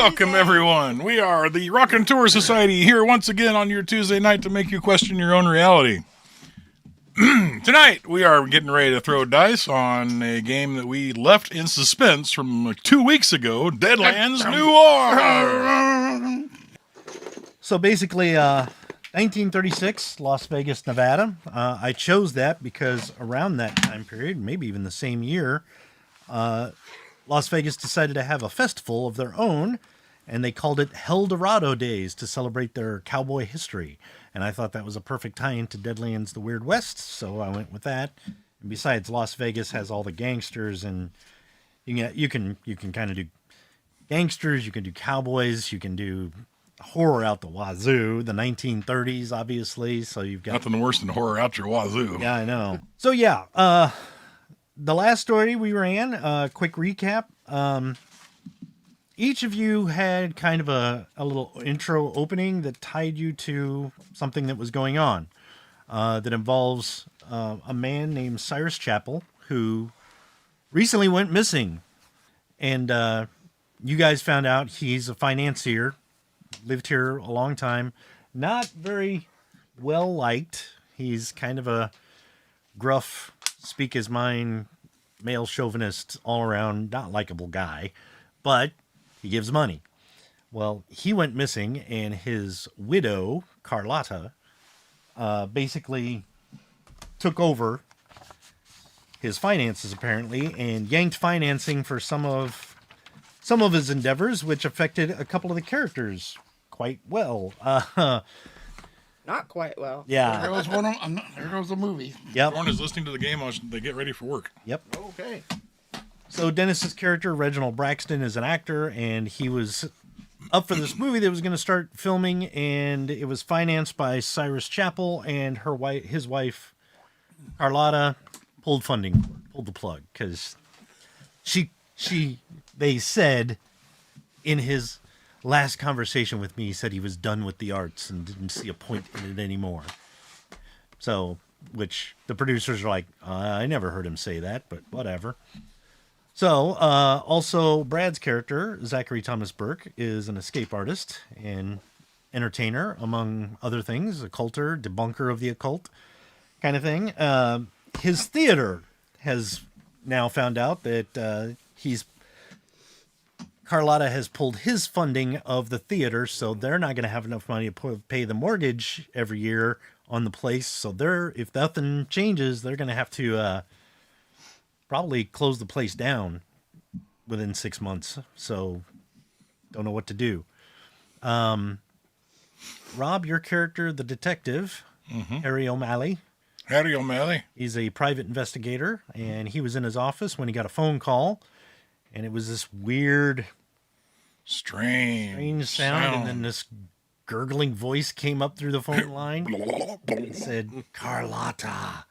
Welcome, everyone. We are the Raconteur Society here once again on your Tuesday night to make you question your own reality. Tonight, we are getting ready to throw dice on a game that we left in suspense from like 2 weeks ago, Deadlands Noir. So basically, 1936, Las Vegas, Nevada. I chose that because around that time period, maybe even the same year, Las Vegas decided to have a festival of their own, and they called it Helldorado Days to celebrate their cowboy history. And I thought that was a perfect tie-in to Deadlands: The Weird West, so I went with that. And besides, Las Vegas has all the gangsters, and you can kind of do gangsters, you can do cowboys, you can do horror out the wazoo. The 1930s, obviously, so you've got Nothing worse than horror out your wazoo. Yeah, I know. So yeah, the last story we ran, quick recap. Each of you had kind of a little intro opening that tied you to something that was going on that involves a man named Cyrus Chapel who recently went missing. And you guys found out he's a financier, lived here a long time, not very well liked. He's kind of a gruff, speak his mind, male chauvinist, all around, not likable guy, but he gives money. Well, he went missing, and his widow, Carlotta, basically took over his finances, apparently, and yanked financing for some of his endeavors, which affected a couple of the characters quite well. Not quite well. Yeah. There goes one. There goes the movie. Yep. Everyone is listening to the game as they get ready for work. Yep. Okay. So Dennis's character, Reginald Braxton, is an actor, and he was up for this movie that was going to start filming, and it was financed by Cyrus Chapel, and his wife, Carlotta, pulled the plug, because they said in his last conversation with me, he said he was done with the arts and didn't see a point in it anymore. So, which the producers are like, I never heard him say that, but whatever. So, also Brad's character, Zachary Thomas Burke, is an escape artist and entertainer, among other things, occulter, debunker of the occult kind of thing. His theater has now found out that Carlotta has pulled his funding of the theater, so they're not going to have enough money to pay the mortgage every year on the place. So if nothing changes, they're going to have to probably close the place down within 6 months. So don't know what to do. Rob, your character, the detective, Harry O'Malley. Harry O'Malley. He's a private investigator, and he was in his office when he got a phone call, and it was this weird, strange sound, and then this gurgling voice came up through the phone line and said, Carlotta.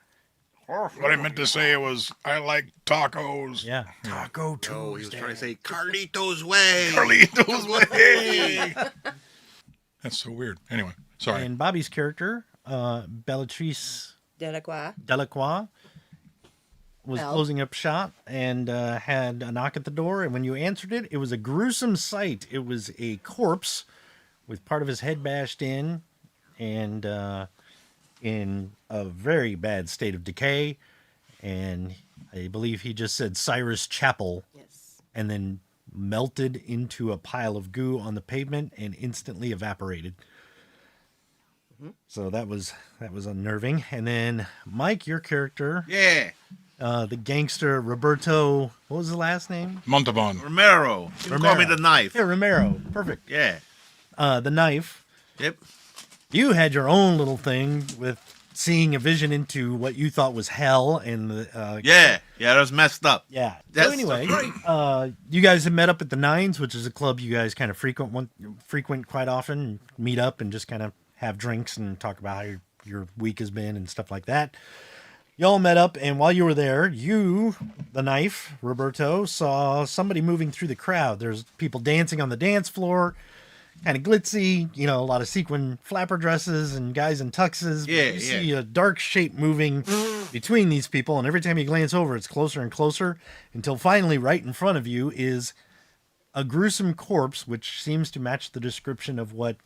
What I meant to say was, I like tacos. Yeah. Taco Tuesday. Oh, he was trying to say Carlito's way. Carlito's way. That's so weird. Anyway, sorry. And Bobby's character, Bellatrice Delacroix, was closing up shop and had a knock at the door. And when you answered it, it was a gruesome sight. It was a corpse with part of his head bashed in and in a very bad state of decay. And I believe he just said Cyrus Chapel. Yes. And then melted into a pile of goo on the pavement and instantly evaporated. So that was unnerving. And then Mike, your character, the gangster Roberto, what was the last name? Montalban. Romero. You can call me the knife. Yeah, Romero. Perfect. Yeah. The knife. Yep. You had your own little thing with seeing a vision into what you thought was hell, and yeah, that was messed up. Yeah. That's so anyway, right. You guys have met up at the Nines, which is a club you guys kind of frequent quite often, meet up and just kind of have drinks and talk about how your week has been and stuff like that. Y'all met up, and while you were there, you, the knife, Roberto, saw somebody moving through the crowd. There's people dancing on the dance floor, kind of glitzy, a lot of sequin flapper dresses and guys in tuxes. Yeah, you see a dark shape moving between these people, and every time you glance over, it's closer and closer, until finally right in front of you is a gruesome corpse, which seems to match the description of what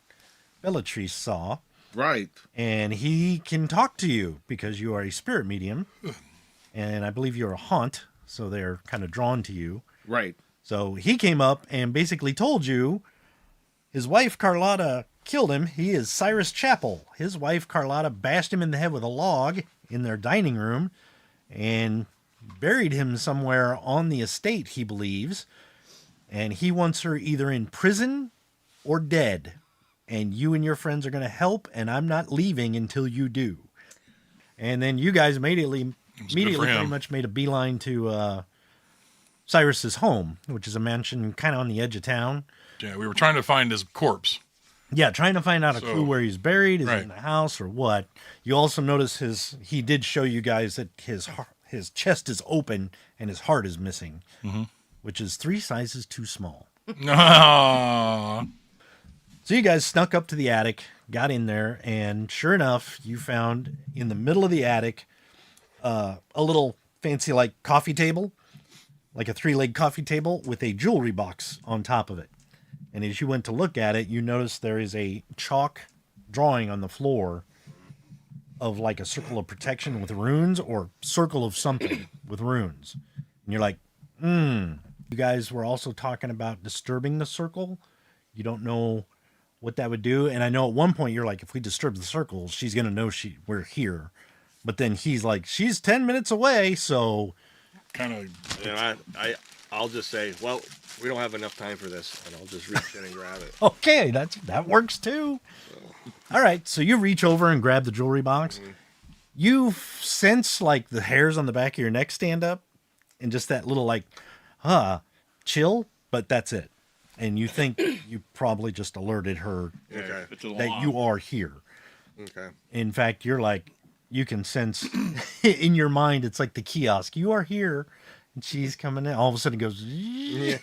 Bellatrix saw. Right. And he can talk to you because you are a spirit medium. And I believe you're a haunt, so they're kind of drawn to you. Right. So he came up and basically told you his wife, Carlotta, killed him. He is Cyrus Chapel. His wife, Carlotta, bashed him in the head with a log in their dining room and buried him somewhere on the estate, he believes. And he wants her either in prison or dead. And you and your friends are going to help, and I'm not leaving until you do. And then you guys immediately pretty much made a beeline to Cyrus's home, which is a mansion kind of on the edge of town. Yeah, we were trying to find his corpse. Yeah, trying to find out a clue where he's buried. Is he Right. in the house or what? You also notice he did show you guys that his chest is open and his heart is missing, which is 3 sizes too small. Aww. So you guys snuck up to the attic, got in there, and sure enough, you found in the middle of the attic a little fancy like coffee table, like a 3-leg coffee table with a jewelry box on top of it. And as you went to look at it, you notice there is a chalk drawing on the floor of like a circle of protection with runes or circle of something with runes. And you're like, You guys were also talking about disturbing the circle. You don't know what that would do. And I know at one point you're like, if we disturb the circle, she's going to know we're here. But then he's like, she's 10 minutes away. So Kind of. Yeah, I'll just say, well, we don't have enough time for this, and I'll just reach in and grab it. okay, that works too. All right. So you reach over and grab the jewelry box. You sense like the hairs on the back of your neck stand up and just that little like, chill, but that's it. And you think you probably just alerted her Okay. It's a that you are here. Okay. In fact, you're like, you can sense in your mind, it's like the kiosk. You are here. And she's coming in. All of a sudden it goes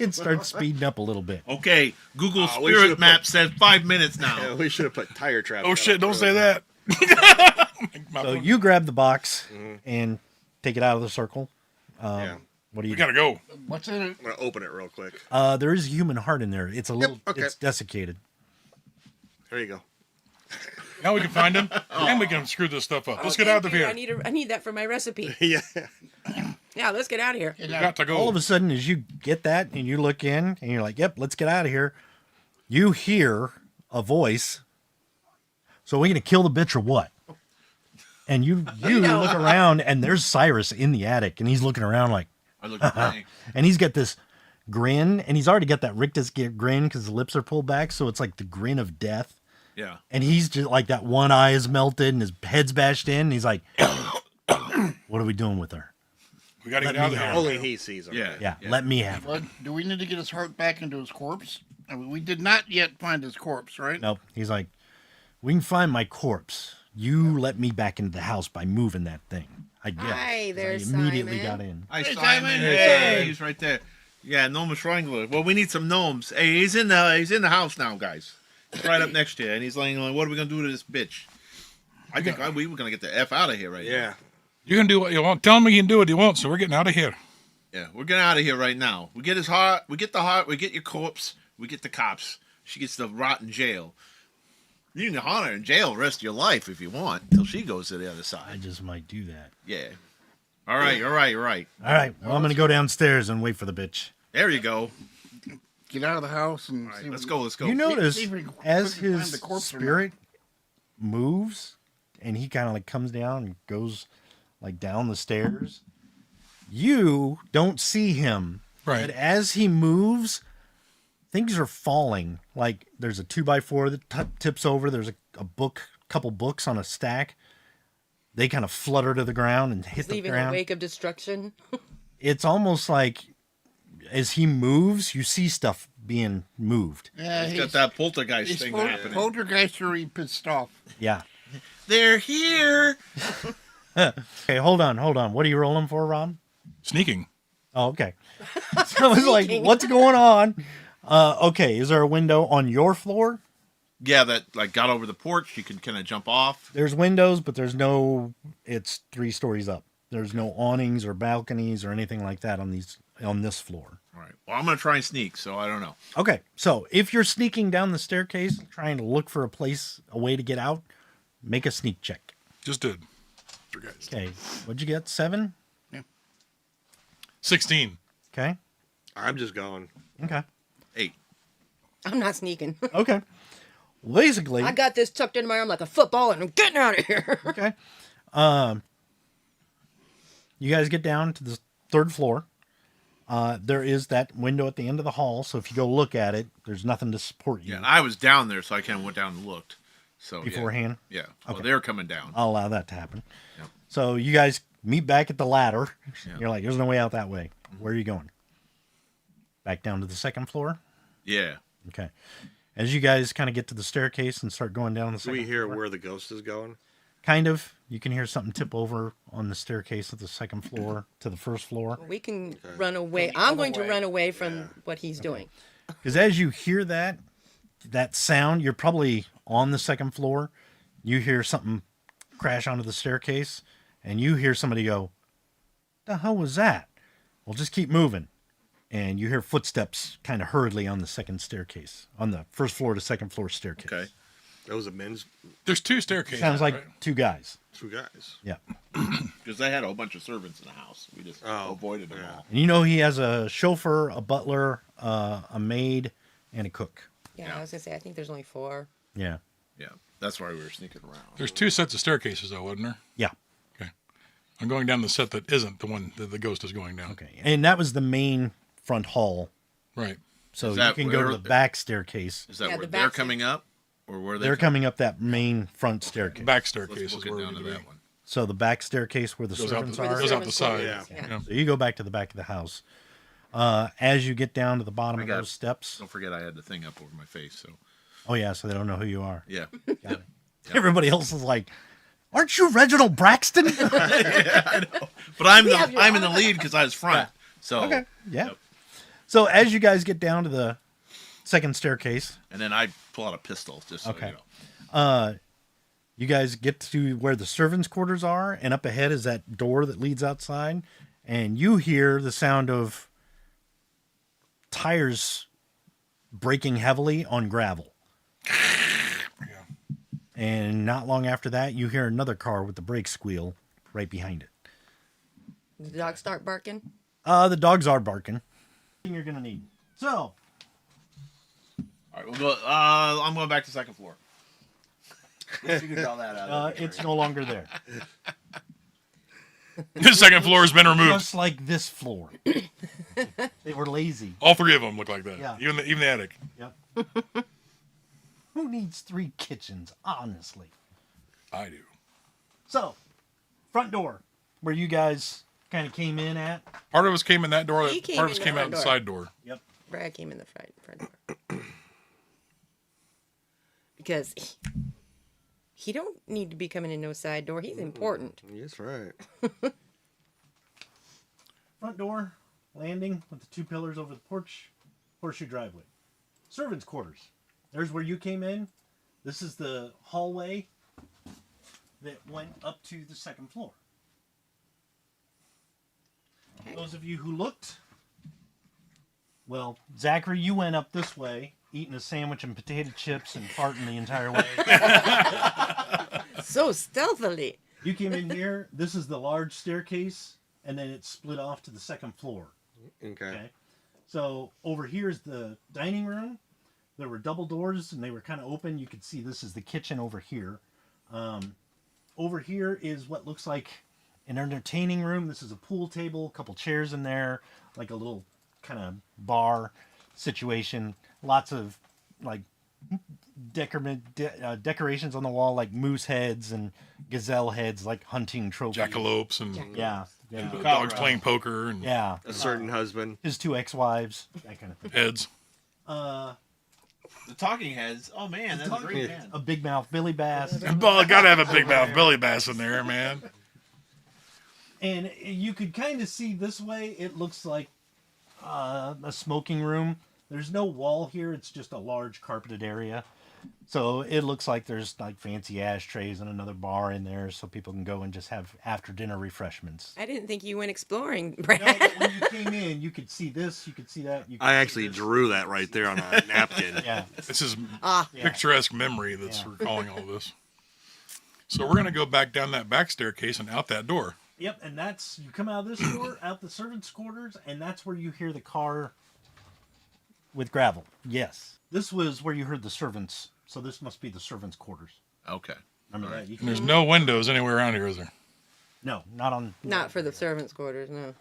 and starts speeding up a little bit. Okay, Google we Spirit should've Map says 5 minutes now. Yeah, we should have put tire traps. Oh, shit, don't say that. So you grab the box and take it out of the circle. Yeah. What do you We gotta go. What's in it? I'm going to open it real quick. There is a human heart in there. It's a little, okay. it's desiccated. There you go. Now we can find him, and we can screw this stuff up. Let's get out of here. I need that for my recipe. Yeah. Yeah, let's get out of here. We got to go. All of a sudden, as you get that and you look in and you're like, yep, let's get out of here. You hear a voice. So we're going to kill the bitch or what? And you look around and there's Cyrus in the attic and he's looking around like, I look at me. and he's got this grin and he's already got that rictus grin because his lips are pulled back. So it's like the grin of death. Yeah. And he's just like that one eye is melted and his head's bashed in. And he's like, what are we doing with her? We got to get Let out me of here. have Only he sees them. Yeah. Yeah, let me have her. What, do we need to get his heart back into his corpse? I mean, we did not yet find his corpse, right? Nope. He's like, we can find my corpse. You let me back into the house by moving that thing. I guess. Hi there, I immediately Simon. got in. Hi, Hey, Simon. Simon. Hey, he's right there. Yeah, Gnome Wrangler. Well, we need some gnomes. Hey, he's in the house now, guys. He's right up next to you, and he's like, what are we gonna do to this bitch? I think we were gonna get the F out of here right now. Yeah. You can do what you want. Tell him he can do what he wants, so we're getting out of here. Yeah, we're getting out of here right now. We get his heart, we get the heart, we get your corpse, we get the cops. She gets to rot in jail. You can haunt her in jail the rest of your life if you want, till she goes to the other I side. just might do that. Yeah. All right. All right. All right. Well, I'm going to go downstairs and wait for the bitch. There you go. Get out of the house and All right, see let's what- go. Let's go. You notice see if we as quickly find his the corpse or not. spirit moves and he kind of like comes down and goes like down the stairs, you don't see him. Right. But as he moves, things are falling. Like there's a 2x4 that tips over. There's a couple books on a stack. They kind of flutter to the ground and hit the Leaving a ground. wake of destruction. It's almost like as he moves, you see stuff being moved. Yeah, He's got that poltergeist he's thing happening. poltergeistery pissed off. Yeah. They're here. Okay, hold on. What are you rolling for, Ron? Sneaking. Oh, okay. So I was like, what's going on? Okay, is there a window on your floor? Yeah, that like got over the porch. You can kind of jump off. There's windows, but it's 3 stories up. There's no awnings or balconies or anything like that on this floor. All right. Well, I'm gonna try and sneak, so I don't know. Okay, so if you're sneaking down the staircase, trying to look for a way to get out, make a sneak check. Just did. For guys. Okay, what'd you get? 7? 16. Okay, I'm just going. okay, 8. I'm not sneaking. okay. Basically, I got this tucked into my arm like a football, and I'm getting out of here. okay. You guys get down to the 3rd floor. There is that window at the end of the hall, so if you go look at it, there's nothing to support you Yeah, and I was down there, so I kind of went down and looked. So beforehand. Yeah. Well, Okay. they're coming down. I'll allow that to happen. Yep. So you guys meet back at the ladder. Yeah. You're like, there's no way out that way. Where are you going? Back down to the 2nd floor? Yeah. Okay. As you guys kind of get to the staircase and start going down the Do second we hear floor, where the ghost is going? kind of, you can hear something tip over on the staircase of the 2nd floor to the 1st floor. We can run away. I'm going to run away from what he's doing. Because as you hear that sound, you're probably on the 2nd floor. You hear something crash onto the staircase, and you hear somebody go, "The hell was that?" Well, just keep moving. And you hear footsteps kind of hurriedly on the 2nd staircase, on the 1st floor to 2nd floor staircase. Okay. That was a men's There's 2 staircases. Sounds like right? 2 guys. 2 guys. Yeah. Because they had a whole bunch of servants in the house. We just avoided them all. And you know he has a chauffeur, a butler, a maid, and a cook. Yeah, Yeah. I was gonna say. I think there's only 4. Yeah. Yeah. That's why we were sneaking around. There's 2 sets of staircases, though, wasn't there? Yeah. Okay. I'm going down the set that isn't the one that the ghost is going down. Okay. And that was the main front hall. Right. So Is you that can go where- to the back staircase. Is that Yeah, where the they're back coming up? Or where They're coming up that main front staircase. Back Let's staircase book is it where we down need to to be. that one. So the back staircase where the Goes out servants the, Where the are. goes out the servants side. go. Yeah. So you go back to the back of the house. As you get down to the bottom of got- those steps. Don't forget I had the thing up over my face. So Oh yeah, so they don't know who you are. yeah. Got it. Everybody else is like, "Aren't you Reginald Braxton?" But I'm We have your in the lead because I was front. So Okay. Yeah. Yep. So as you guys get down to the 2nd staircase, and then I pull out a pistol just so Okay. you know. you guys get to where the servants' quarters are, and up ahead is that door that leads outside, and you hear the sound of tires braking heavily on gravel. And not long after that, you hear another car with the brake squeal right behind it. Did the dog start barking? The dogs are barking. You're gonna need. So, All right, we'll go. I'm going back to 2nd floor. Figured all that out. it's no longer there. The 2nd floor has been removed. Just like this floor. They were lazy. All 3 of them look like that. Yeah. Even the attic. Yep. Who needs 3 kitchens, honestly? I do. So, front door, where you guys kind of came in at. Part of us came in that door. He came Part of us in the came out front the door. side door. Yep. Brad came in the front door. Because he don't need to be coming in no side door. He's important. That's right. Front door, landing with the 2 pillars over the porch, horseshoe driveway. Servants' quarters. There's where you came in. This is the hallway that went up to the 2nd floor. Those of you who looked, well, Zachary, you went up this way, eating a sandwich and potato chips and farting the entire way. So stealthily. You came in here. This is the large staircase, and then it's split off to the 2nd floor. Okay. Okay. So over here is the dining room. There were double doors, and they were kind of open. You could see this is the kitchen over here. Over here is what looks like an entertaining room. This is a pool table, a couple chairs in there, like a little kind of bar situation. Lots of like decorations on the wall, like moose heads and gazelle heads, like hunting trophies. Jackalopes and Yeah. and Yeah. dogs playing poker and Yeah. A certain husband. His 2 ex-wives, that kind of thing. heads. The talking heads. Oh man, that's a great band. A big mouth Billy Bass. Well, gotta have a big mouth Billy Bass in there, man. And you could kind of see this way, it looks like a smoking room, There's no wall here. It's just a large carpeted area. So it looks like there's like fancy ashtrays and another bar in there so people can go and just have after dinner refreshments. I didn't think you went exploring, No, Brad. but when you came in, you could see this, you could see that. You could I see actually this. drew that right there on a napkin. Yeah. This is Ah, picturesque memory that's recalling all this. So we're going to go back down that back staircase and out that door. Yep, and that's you come out of this door, out the servants' quarters, and that's where you hear the car with gravel. Yes, this was where you heard the servants. So this must be the servants' quarters. Okay. Remember that? You And can, there's no windows anywhere around here, is there? no, not on. not for the servants' quarters, no.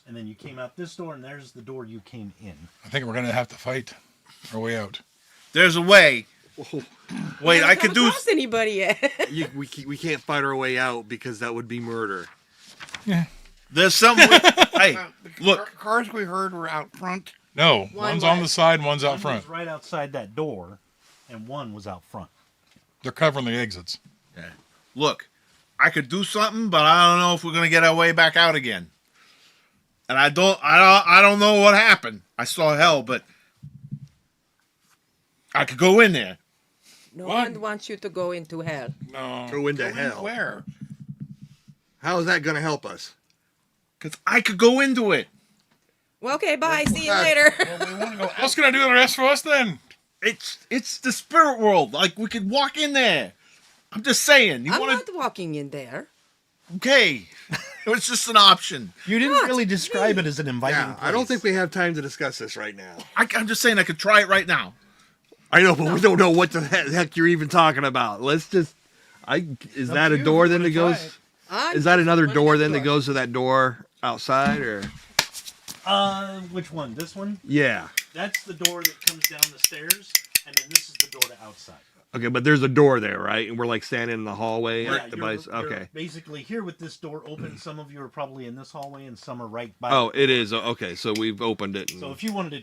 And then you came out this door, and there's the door you came in. I think we're going to have to fight our way out. There's a way. Wait, I could do. Across anybody yet? We can't fight our way out because that would be murder. Yeah. There's something. Hey, look. Cars we heard were out front. No, One one's on the was. side and one's out One front. was right outside that door, and one was out front. They're covering the exits. Yeah. Look, I could do something, but I don't know if we're gonna get our way back out again. And I don't know what happened. I saw hell, but I could go in there. No What? one wants you to go into hell. No. Go into Go in hell. where? How is that going to help us? Cause I could go into it. Well, okay, bye. See you God. later. Well, we want to go out. What's going to do the rest for us then? It's the spirit world. Like we could walk in there. I'm just saying. You I'm want to? not walking in there. Okay. It's just an option. You didn't really describe it as an inviting Yeah, I don't think we have time to discuss this right now. I'm just saying I could try it right now. I know, but we don't know what the heck you're even talking about. Let's just. Is that a door then that goes? Is that another door then that goes to that door outside or? Which one? This one? Yeah. That's the door that comes down the stairs, and then this is the door to outside. Okay, but there's a door there, right? And we're like standing in the hallway. Yeah, at the base. you're Okay. basically here with this door open. Some of you are probably in this hallway, and some are right by. Oh, it is. Okay, so we've opened it. And, So if you wanted to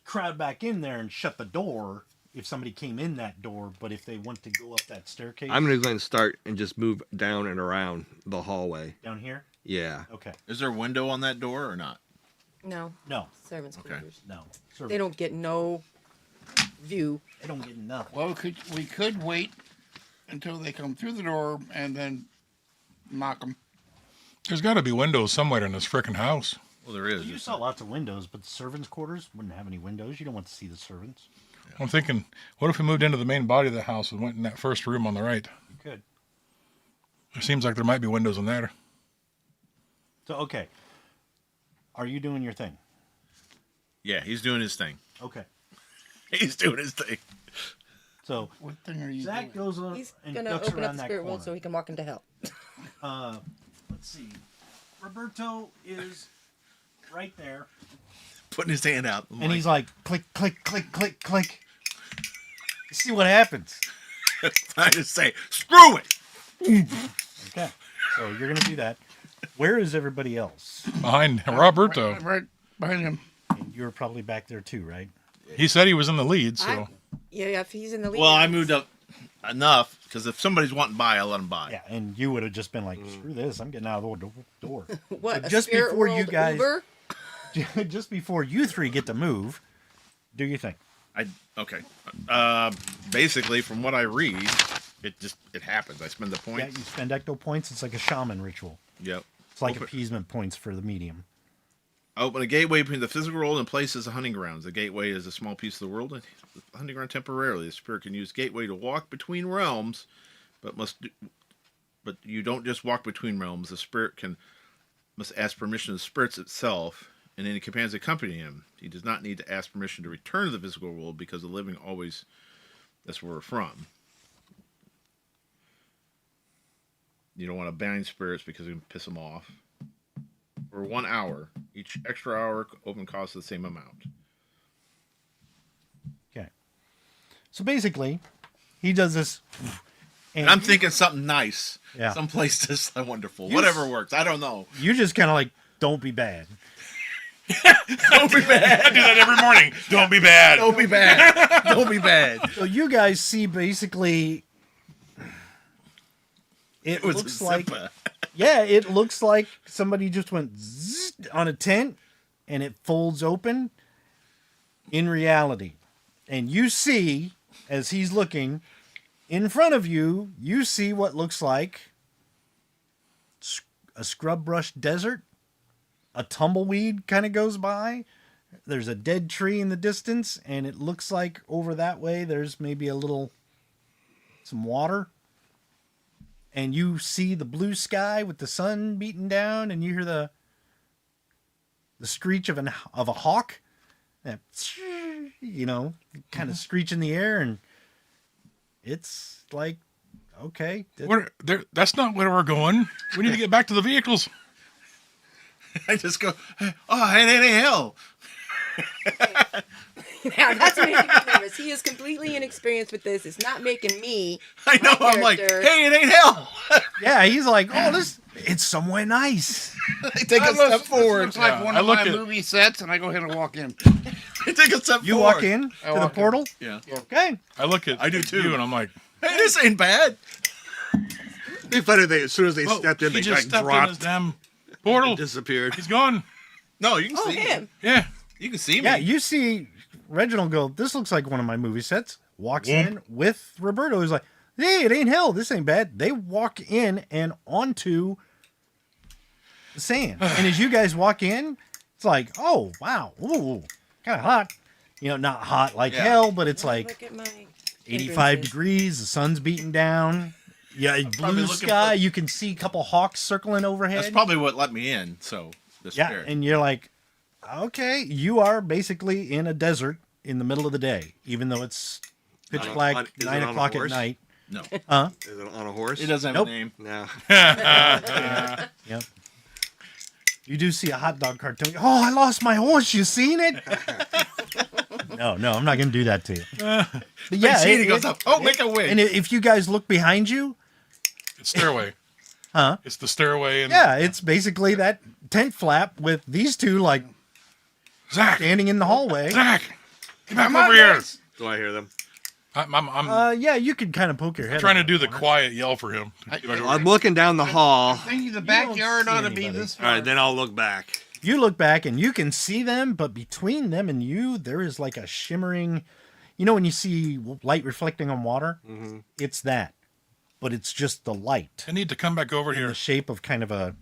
crowd back in there and shut the door, if somebody came in that door, but if they want to go up that staircase, I'm going to go ahead and start and just move down and around the hallway. down here. Yeah. Okay. Is there a window on that door or not? No, No, servants' Okay. quarters. no. They don't get no view. They don't get nothing. Well, we could wait until they come through the door and then knock them. There's got to be windows somewhere in this frickin' house. Well, there is. You saw lots of windows, but the servants' quarters wouldn't have any windows. You don't want to see the servants. I'm thinking, what if we moved into the main body of the house and went in that first room on the right? You could. It seems like there might be windows in there. So okay. Are you doing your thing? Yeah, he's doing his thing. Okay. He's doing his thing. So What thing are you Zach doing? goes on He's and gonna ducks open around up the that spirit corner. world so he can walk into hell. Let's see. Roberto is right there, Putting his hand out. and he's like, click, click, click, click, click. See what happens. trying to say, screw it. Okay. So you're gonna do that. Where is everybody else? Behind Roberto. Right behind him. And you're probably back there too, right? He said he was in the lead, so. Yeah, if he's in the lead. Well, I moved up enough because if somebody's wanting by, I'll let them by. Yeah, and you would have just been like, screw this, I'm getting out of the door. What? But a just spirit before you world guys- Uber? Just before you three get to move, do your thing. Okay. Basically, from what I read, it happens. I spend the Yeah, points. you spend ecto points. It's like a shaman ritual. Yep. It's like Open- appeasement points for the medium. Open a gateway between the physical world and places of hunting grounds. The gateway is a small piece of the world, and the hunting ground temporarily. The spirit can use gateway to walk between realms, but you don't just walk between realms. The spirit must ask permission of the spirits itself and any companions that accompany him. He does not need to ask permission to return to the physical world because the living always. That's where we're from. You don't want to bind spirits because it can piss them off. For 1 hour, each extra hour open costs the same amount. Okay. So basically, he does this. And I'm thinking something nice. Yeah. Someplace just wonderful. You Whatever s- works. I don't know. You just kind of like, don't be bad. Don't be bad. I do that every morning. Don't be bad. Don't be bad. Don't be bad. So you guys see basically, it was looks like, Zippa. yeah, it looks like somebody just went zzz on a tent and it folds open in reality. And you see, as he's looking, in front of you, you see what looks like a scrub brush desert. A tumbleweed kind of goes by. There's a dead tree in the distance, and it looks like over that way there's maybe some water. And you see the blue sky with the sun beating down, and you hear the screech of a hawk. That, kind of screech in the air, and it's like, okay. That's not where we're going. We need to get back to the vehicles. I just go, oh, it ain't hell. Now that's making me nervous. He is completely inexperienced with this. It's not making me. I know. I'm like, hey, it ain't hell. Yeah, he's like, oh, it's somewhere nice. I take a step forward. Looks like one of my movie sets, and I go ahead and walk in. I take a step forward. You walk in to the portal? Yeah. Okay. I do too, and I'm like, hey, this ain't bad. It'd be funny if as soon as they stepped in, he they just like stepped in his dropped, damn portal. disappeared. He's gone. No, you can Oh, see him. Yeah. You can see me. Yeah, you see Reginald go, this looks like one of my movie sets. Walks in with Roberto. He's like, hey, it ain't hell. This ain't bad. They walk in and onto the sand. And as you guys walk in, it's like, oh, wow. Ooh, kind of hot. Not hot like hell, but it's like Look at my 85 hindrances. degrees. The sun's beating down. Yeah, blue looking sky. for- You can see a couple hawks circling overhead. That's probably what let me in. So, the Yeah, spirit. and you're like, okay, you are basically in a desert in the middle of the day, even though it's pitch black, is it 9 on a o'clock at horse? night. No, Is it on a horse? it doesn't have Nope. a name. No. Yep. You do see a hot dog cartoon. Oh, I lost my horse. You seen it? No, I'm not going to do that to you. But yeah, See it, he goes up. Oh, make a wish. And if you guys look behind you, It's stairway. huh? It's the stairway. And Yeah, it's basically that tent flap with these two like Zach, standing in the hallway. Zach, get back Come over on, here. guys. Do I hear them? I'm Yeah, you could kind of poke your head. trying to out. do the quiet yell for him. Get back over I'm here. looking down the hall. Thinking the don't backyard see ought to be anybody. this All right, far. then I'll look back. You look back and you can see them, but between them and you, there is like a shimmering. When you see light reflecting on water, it's that, but it's just the light I need to come back over in here. the shape of kind of a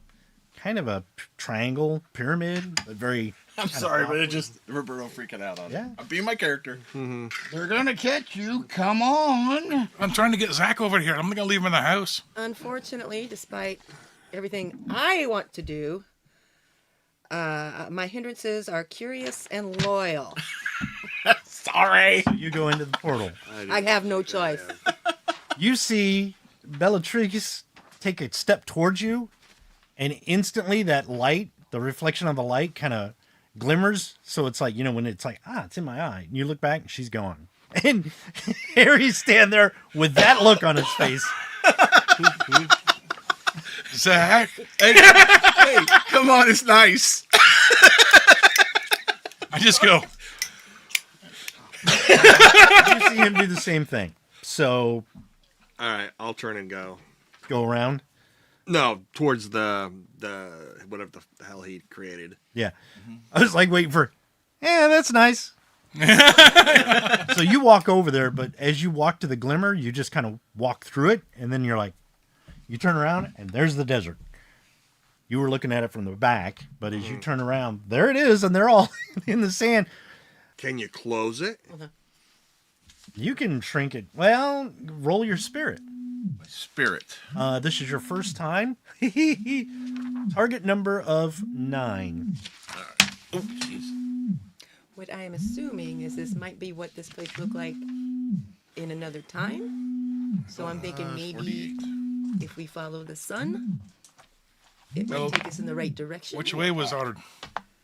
triangle pyramid, but very. I'm sorry, but it just Roberto freaking out on Yeah. it. I'm being my character. They're gonna catch you. Come on. I'm trying to get Zach over here. I'm not going to leave him in the house. Unfortunately, despite everything I want to do, my hindrances are curious and loyal. Sorry. You go into the portal. I have no choice. You see Bellatrix take a step towards you, and instantly that light, the reflection of the light, kind of glimmers. So it's like, when it's like, it's in my eye. And you look back, and she's gone. And Harry's stand there with that look on his face. Zach, Hey, come on, it's nice. I just go. You see him do the same thing. So All right, I'll turn and go. go around. No, towards the whatever the hell he created. Yeah. I was like waiting for, that's nice. So you walk over there, but as you walk to the glimmer, you just kind of walk through it, and then you're like, you turn around, and there's the desert. You were looking at it from the back, but as you turn around, there it is, and they're all in the sand. Can you close it? You can shrink it. Well, roll your spirit. Spirit. This is your first time. Target number of 9. Oh, jeez. What I am assuming is this might be what this place looked like in another time. So I'm thinking maybe if we follow the sun, it might take us in the right direction. Which way was our...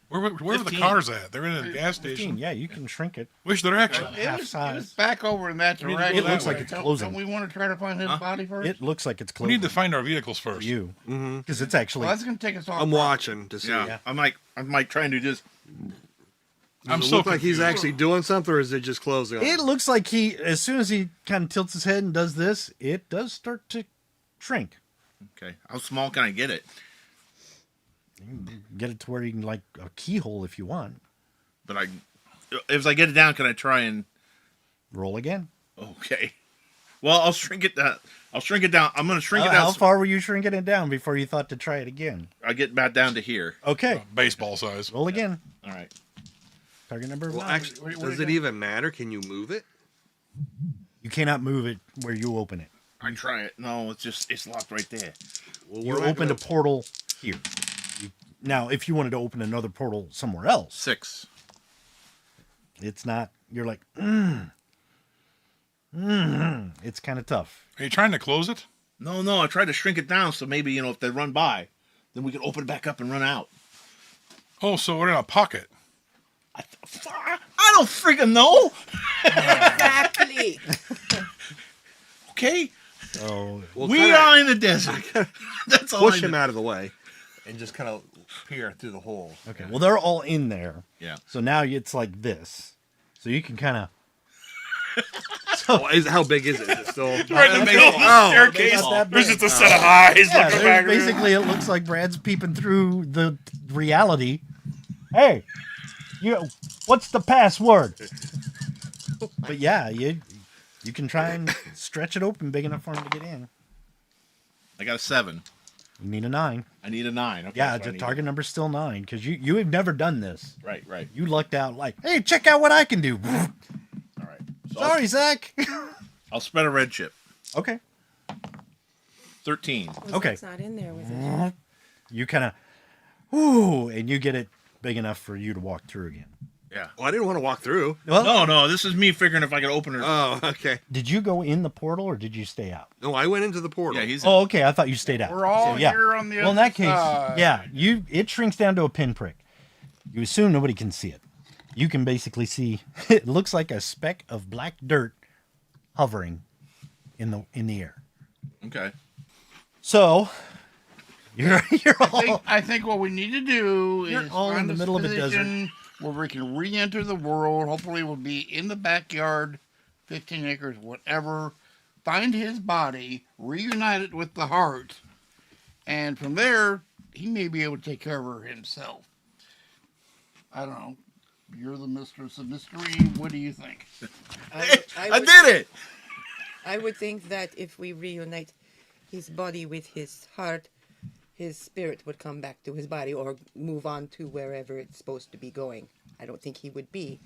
Where were the 15. cars at? They're in a gas station. Yeah, you can shrink it. Which direction? Half It was size. back over in that need to go direction. that It looks like it's closing. Don't we want to try to find his body first? It looks like it's We close. need to find our vehicles first. you. Because it's actually... Well, that's going to take us off. I'm watching to see. Yeah. Yeah. I'm like trying to just. I'm Does it so look like he's confused. actually doing something, or is it just closing? It looks like as soon as he kind of tilts his head and does this, it does start to shrink. Okay. How small can I get it? Get it to where you can like a keyhole if you want. But if I get it down, can I try and Roll again. Okay. Well, I'll shrink it down. I'm going to shrink it down. How far were you shrinking it down before you thought to try it again? I get back down to here. Okay. Baseball size. Roll again. All right. Target number Well, 9. actually, does it even matter? Can you move it? You cannot move it where you open it. I try it. No, it's locked right there. Well, You we're not opened gonna- a portal here. Now, if you wanted to open another portal somewhere else, 6. it's not. You're like, it's kind of tough. Are you trying to close it? No, I tried to shrink it down so maybe, if they run by, then we can open it back up and run out. Oh, so we're in a pocket. I don't freaking know. Exactly. Okay? So We'll We kinda are in the desert. That's all push I him know. out of the way and just kind of peer through the hole. okay. Well, they're all in there. Yeah. So now it's like this. So you can kind of. Oh, how big is it? Is it still Right in the middle of the Oh, staircase. not that There's big. just a set of eyes Yeah, looking there's- back. basically, it looks like Brad's peeping through the reality. Hey, what's the password? But yeah, you can try and stretch it open big enough for him to get in. I got a 7. You need a 9. I need a 9. Okay, Yeah, that's what I the need. target number's still 9 because you have never done this. Right. You lucked out like, hey, check out what I can do. All right. So Sorry, Zach. I'll spread a red chip. Okay. 13. Okay. It's not in there, was it? You kind of, and you get it big enough for you to walk through again. Yeah. Well, I didn't want to walk through. Well, No, this is me figuring if I could open it. Oh, okay. did you go in the portal or did you stay out? No, I went into the portal. Yeah, he's. Oh, okay. I thought you stayed out. We're all So, yeah. here on the Well, in other that case, side. yeah, it shrinks down to a pinprick. You assume nobody can see it. You can basically see it looks like a speck of black dirt hovering in the air. Okay. So you're all I think what we need to do You're is all in find the a middle of a position where we can re-enter the world. Hopefully, we'll be in the backyard, 15 acres, whatever. Find his body, reunite it with the heart, and from there, he may be able to take care of her himself. I don't know. You're the mistress of mystery. What do you think? I did it. I would think that if we reunite his body with his heart, his spirit would come back to his body or move on to wherever it's supposed to be going. I don't think he would be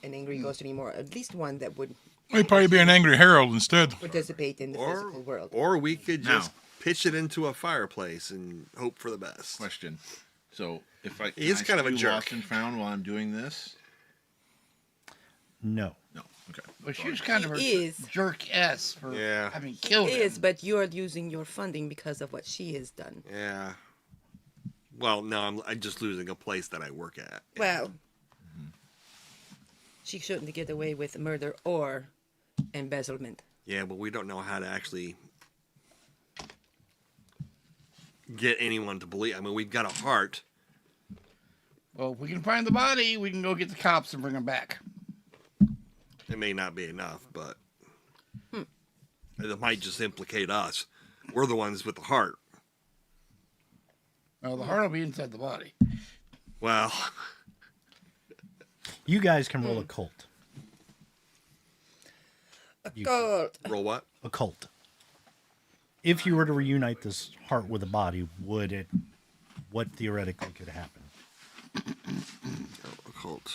an angry ghost anymore. At least one that would He'd probably be an angry herald instead. participate in the physical world. Or we could just Now. pitch it into a fireplace and hope for the best. Question. So if I He's can kind I of a do jerk. Lost and found while I'm doing this. no. No. Okay. Well, she was kind of a He is. jerk-s for Yeah. having killed It him. is, but you are using your funding because of what she has done. Yeah. Well, no, I'm just losing a place that I work at. Well, she shouldn't get away with murder or embezzlement. Yeah, but we don't know how to actually get anyone to believe. I mean, we've got a heart. Well, if we can find the body, we can go get the cops and bring him back. It may not be enough, but it might just implicate us. We're the ones with the heart. Well, the heart will be inside the body. Well, You guys can roll occult. Gold. roll what? Occult. If you were to reunite this heart with a body, what theoretically could happen? Occult.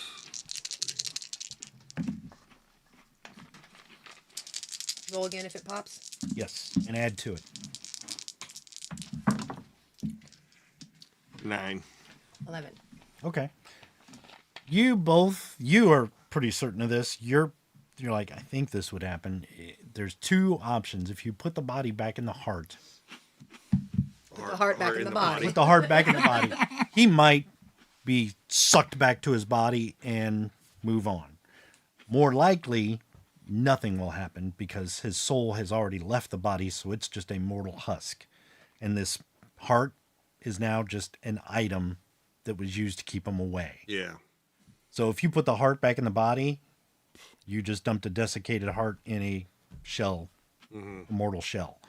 Roll again if it pops. Yes, and add to it. 9. 11. Okay. You are pretty certain of this. You're like, I think this would happen. There's two options. If you put the body back in the heart, Put the heart back in the body. put the heart back in the body, he might be sucked back to his body and move on. More likely, nothing will happen because his soul has already left the body, so it's just a mortal husk. And this heart is now just an item that was used to keep him away. Yeah. So if you put the heart back in the body, you just dumped a desiccated heart in a shell, a mortal shell.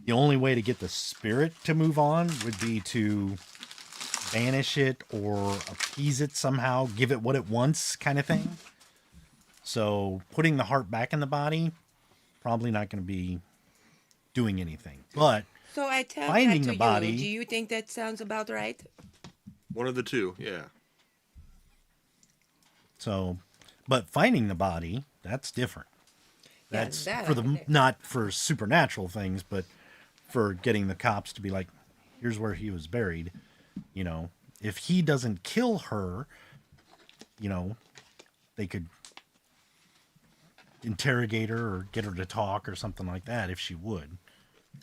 The only way to get the spirit to move on would be to banish it or appease it somehow, give it what it wants, kind of thing. So putting the heart back in the body, probably not going to be doing anything. But So I tell finding that to the body- you. Do you think that sounds about right? One of the two, yeah. but finding the body, that's different. Yeah, That's that for I the think. not for supernatural things, but for getting the cops to be like, here's where he was buried. You know, if he doesn't kill her, you know, they could interrogate her or get her to talk or something like that if she would.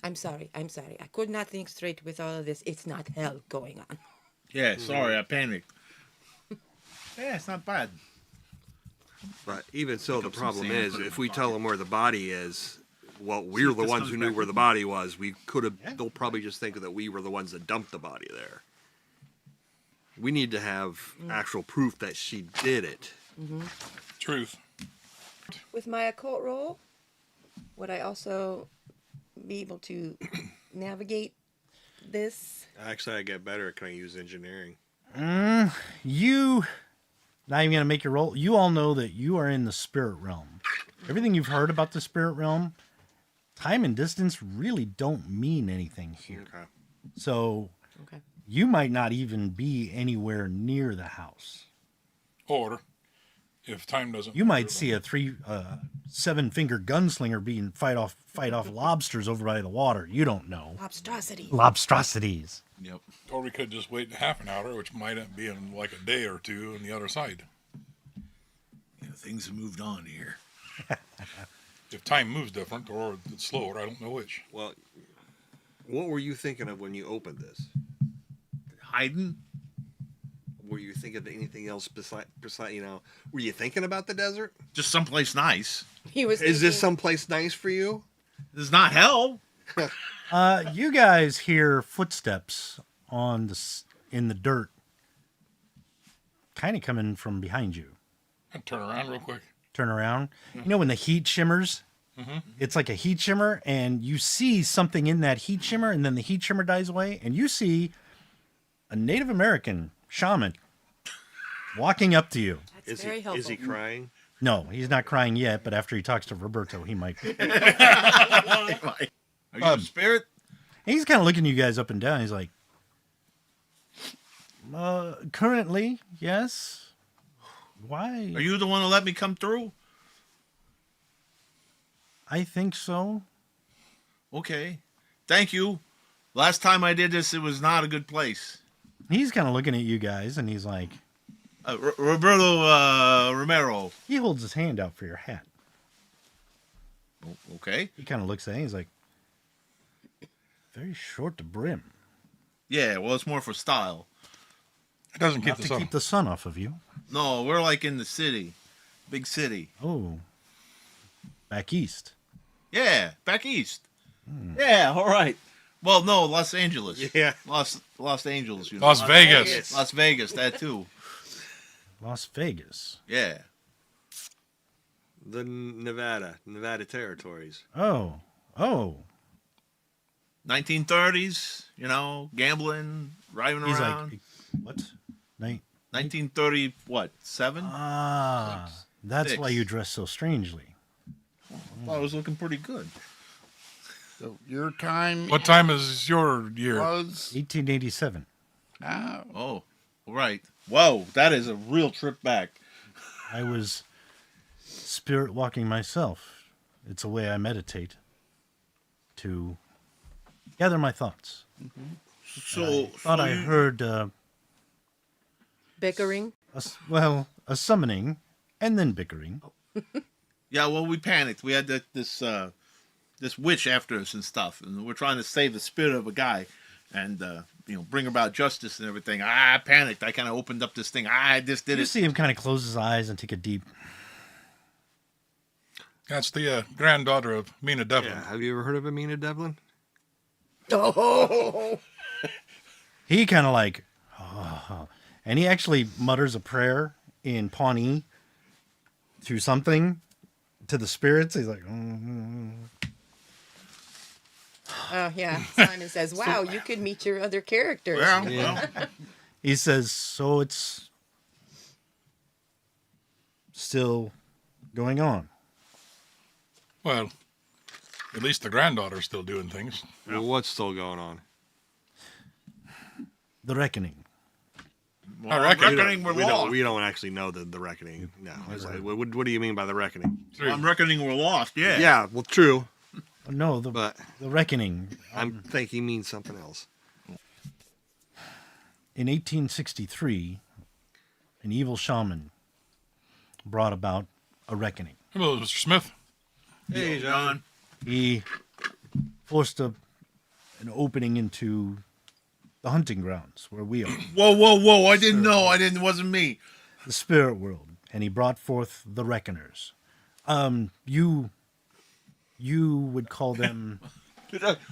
I'm sorry. I could not think straight with all of this. It's not hell going on. Yeah, sorry, I panicked. Yeah, it's not bad. But even so, the up some problem sand, is, put it in if the we tell pocket. them where the body is, well, See we're if the this ones comes who knew back where the with- body was. We could have. They'll probably just think that we were the ones that dumped the body there. We need to have actual proof that she did it. Truth. With my occult roll, would I also be able to navigate this? Actually, I get better. Can I use engineering? You, not even going to make your roll. You all know that you are in the spirit realm. Everything you've heard about the spirit realm, time and distance really don't mean anything here. Okay. So Okay. you might not even be anywhere near the house. Or if time doesn't. You might see a 7-finger gunslinger being fight off lobsters over by the water. You don't know. Monstrosity. Lobstrosities. Yep. Or we could just wait half an hour, which might be in like a day or two on the other side. Yeah, things have moved on here. If time moves different or it's slower, I don't know which. Well, what were you thinking of when you opened this? Hiding? Were you thinking of anything else beside, you know? Were you thinking about the desert? Just someplace nice. He was. Is this thinking- someplace nice for you? This is not hell. You guys hear footsteps in the dirt, kind of coming from behind you. I'll turn around real quick. Turn around. You know when the heat shimmers? It's like a heat shimmer, and you see something in that heat shimmer, and then the heat shimmer dies away, and you see a Native American shaman walking up to you. That's very helpful. Is he crying? No, he's not crying yet, but after he talks to Roberto, he might. Are you a spirit? And he's kind of looking you guys up and down. He's like, currently, yes. Why? Are you the one who let me come through? I think so. Okay. Thank you. Last time I did this, it was not a good place. He's kind of looking at you guys, and he's like, Roberto Romero. he holds his hand out for your hat. Okay. He kind of looks at it, and he's like, very short to brim. Yeah, well, it's more for style. It doesn't keep Not the to sun. keep the sun off of you. No, we're like in the city. Big city. Oh, back east. Yeah, back east. Yeah, all right. Well, no, Los Angeles. Yeah. Los Angeles. You know. Las Vegas. Las Vegas, that too. Las Vegas. Yeah. The Nevada territories. Oh, 1930s, you know, gambling, driving he's around. like, what? 1930, what, 7? That's Six. why you dress so strangely. I thought I was looking pretty good. So your time What time is your year? was 1887. Oh, right. Whoa, that is a real trip back. I was spirit walking myself. It's a way I meditate to gather my thoughts. So, Thought I heard, Bickering. a summoning and then bickering. yeah, well, we panicked. We had this witch after us and stuff, and we're trying to save the spirit of a guy, and bring about justice and everything. I panicked. I kind of opened up this thing. I just did You it. see him kind of close his eyes and take a deep. That's the granddaughter of Mina Devlin. Yeah. Have you ever heard of Amina Devlin? Oh. He kind of like, and he actually mutters a prayer in Pawnee to something, to the spirits. He's like, Oh, yeah. Simon says, wow, you could meet your other characters. Well, Yeah. well, He says, so it's still going on. Well, at least the granddaughter's still doing things. Well, what's still going on? The reckoning. well, reckon- reckoning we're lost. We don't actually know the reckoning. No. It's like, what do you mean by the reckoning? I'm reckoning we're lost. Yeah. Yeah, well, true, No, but the reckoning. I think he means something else. In 1863, an evil shaman brought about a reckoning. Hello, Mr. Smith. Hey, John. He forced an opening into the hunting grounds where we are, Whoa! I didn't know. It wasn't me. the spirit world, and he brought forth the reckoners. You would call them,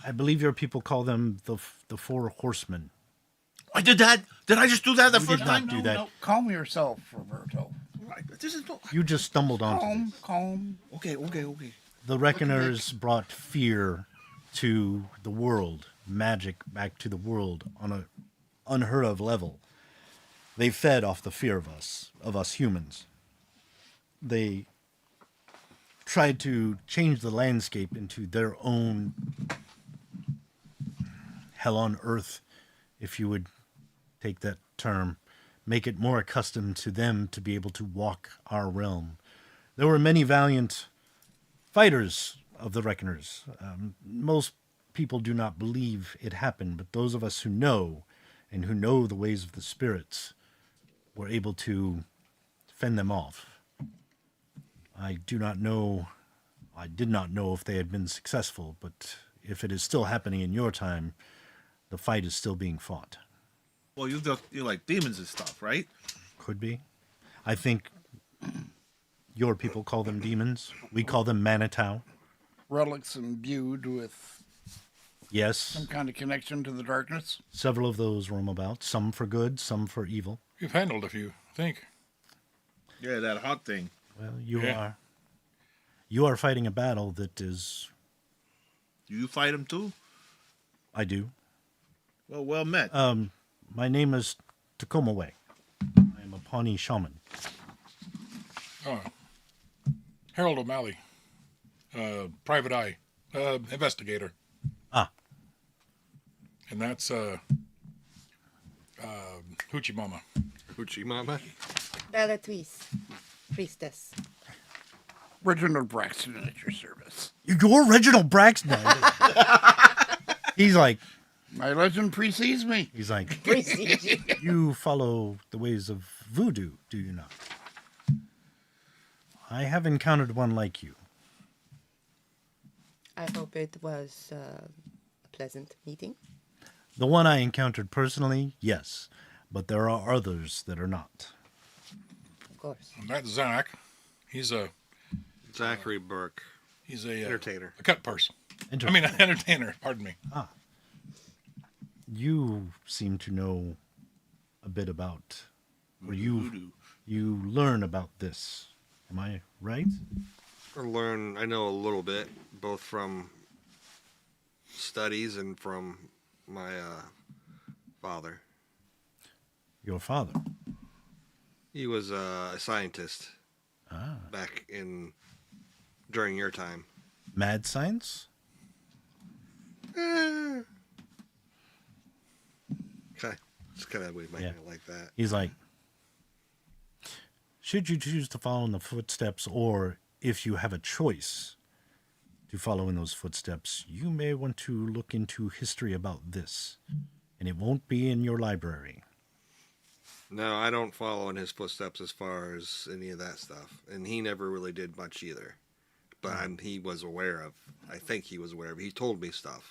I believe your people call them the four horsemen. I did that. Did I just do that the You first did not time? do that. No, calm yourself, Roberto. This is no. You just stumbled onto this. Calm. Okay. The reckoners brought fear to the world, magic back to the world on a unheard of level. They fed off the fear of us humans. They tried to change the landscape into their own hell on earth, if you would take that term, make it more accustomed to them to be able to walk our realm. There were many valiant fighters of the Reckoners. Most people do not believe it happened, but those of us who know, and who know the ways of the spirits, were able to fend them off. I did not know if they had been successful, but if it is still happening in your time, the fight is still being fought. Well, you like demons and stuff, right? Could be. I think your people call them demons. We call them Manitou. Relics imbued with Yes, some kind of connection to the darkness. several of those roam about, some for good, some for evil. You've handled a few, I think. Yeah, that hot thing. Well, Yeah. you are fighting a battle that is, Do you fight them too? I do. Well met. My name is Takomawe. I am a Pawnee shaman. Oh. Harold O'Malley. Private Eye. Investigator. Ah. And that's Hoochie Mama. Hoochie Mama. Bellatrice, priestess. Reginald Braxton at your service. You're Reginald Braxton. He's like, My legend precedes me. you follow the ways of voodoo, do you not? I have encountered one like you. I hope it was a pleasant meeting. The one I encountered personally, yes, but there are others that are not. Of course. And that's Zach. He's a Zachary Burke. Entertainer. A cut person. I mean, an entertainer. Pardon me. You seem to know a bit about, or Voodoo. you learn about this. Am I right? I know a little bit, both from studies and from my father. Your father. He was a scientist back during your time. Mad science? Okay. It's kind of weird, Yeah. like that. He's like, should you choose to follow in the footsteps, or if you have a choice to follow in those footsteps, you may want to look into history about this. And it won't be in your library. No, I don't follow in his footsteps as far as any of that stuff. And he never really did much either. But he was aware of, I think he was aware of, he told me stuff.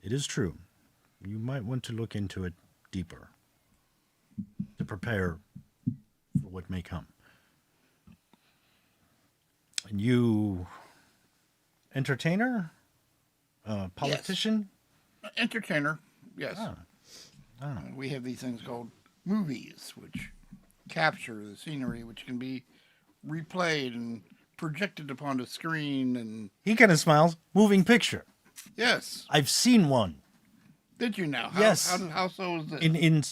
It is true. You might want to look into it deeper to prepare for what may come. And you, entertainer? Politician? Entertainer, yes. Ah. We have these things called movies, which capture the scenery, which can be replayed and projected upon the screen. And He kind of smiles. Moving picture. Yes. I've seen one Did you now? Yes. How so is it? in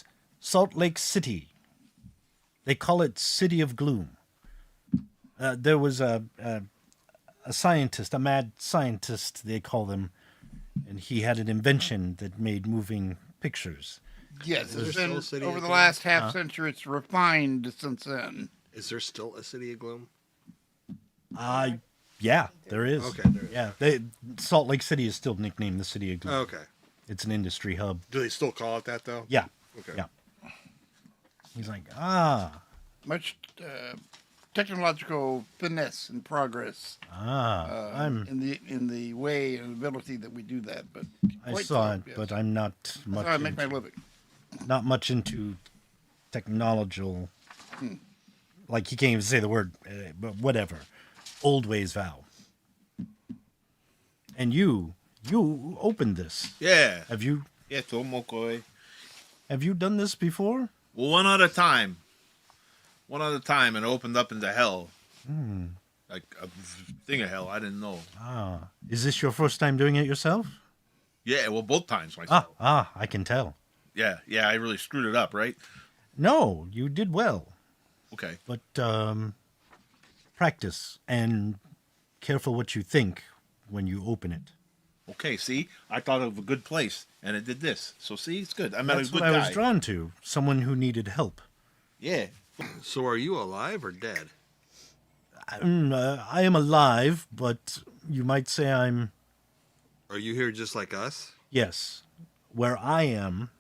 Salt Lake City. They call it City of Gloom. There was a scientist, a mad scientist, they call them, and he had an invention that made moving pictures. Yes, there it's still been a City over of the Gloom? last half century. It's refined since then. Is there still a City of Gloom? Yeah, there is. Okay, there is. Yeah, Salt Lake City is still nicknamed the City of Gloom. Okay. It's an industry hub. Do they still call it that though? Yeah. Okay. Yeah. He's like, Much technological finesse and progress in the way and ability that we do that. But I quite saw so, it, yes. but I'm not That's much. how I make my living. Not much into technological. Like he can't even say the word, but whatever. Old ways vow. And you opened this. Yeah. Have you Yeah, Tomokoi. done this before? Well, one at a time. One at a time, and opened up into hell. Like a thing of hell. I didn't know. Is this your first time doing it yourself? Yeah, well, both times myself. I can tell. Yeah, I really screwed it up, right? No, you did well. Okay. But practice and careful what you think when you open it. Okay, see? I thought of a good place, and it did this. So, see? It's good. I met That's a good what I was guy. drawn to. Someone who needed help. Yeah. So are you alive or dead? I am alive, but you might say I'm... Are you here just like us? Yes. Where I am...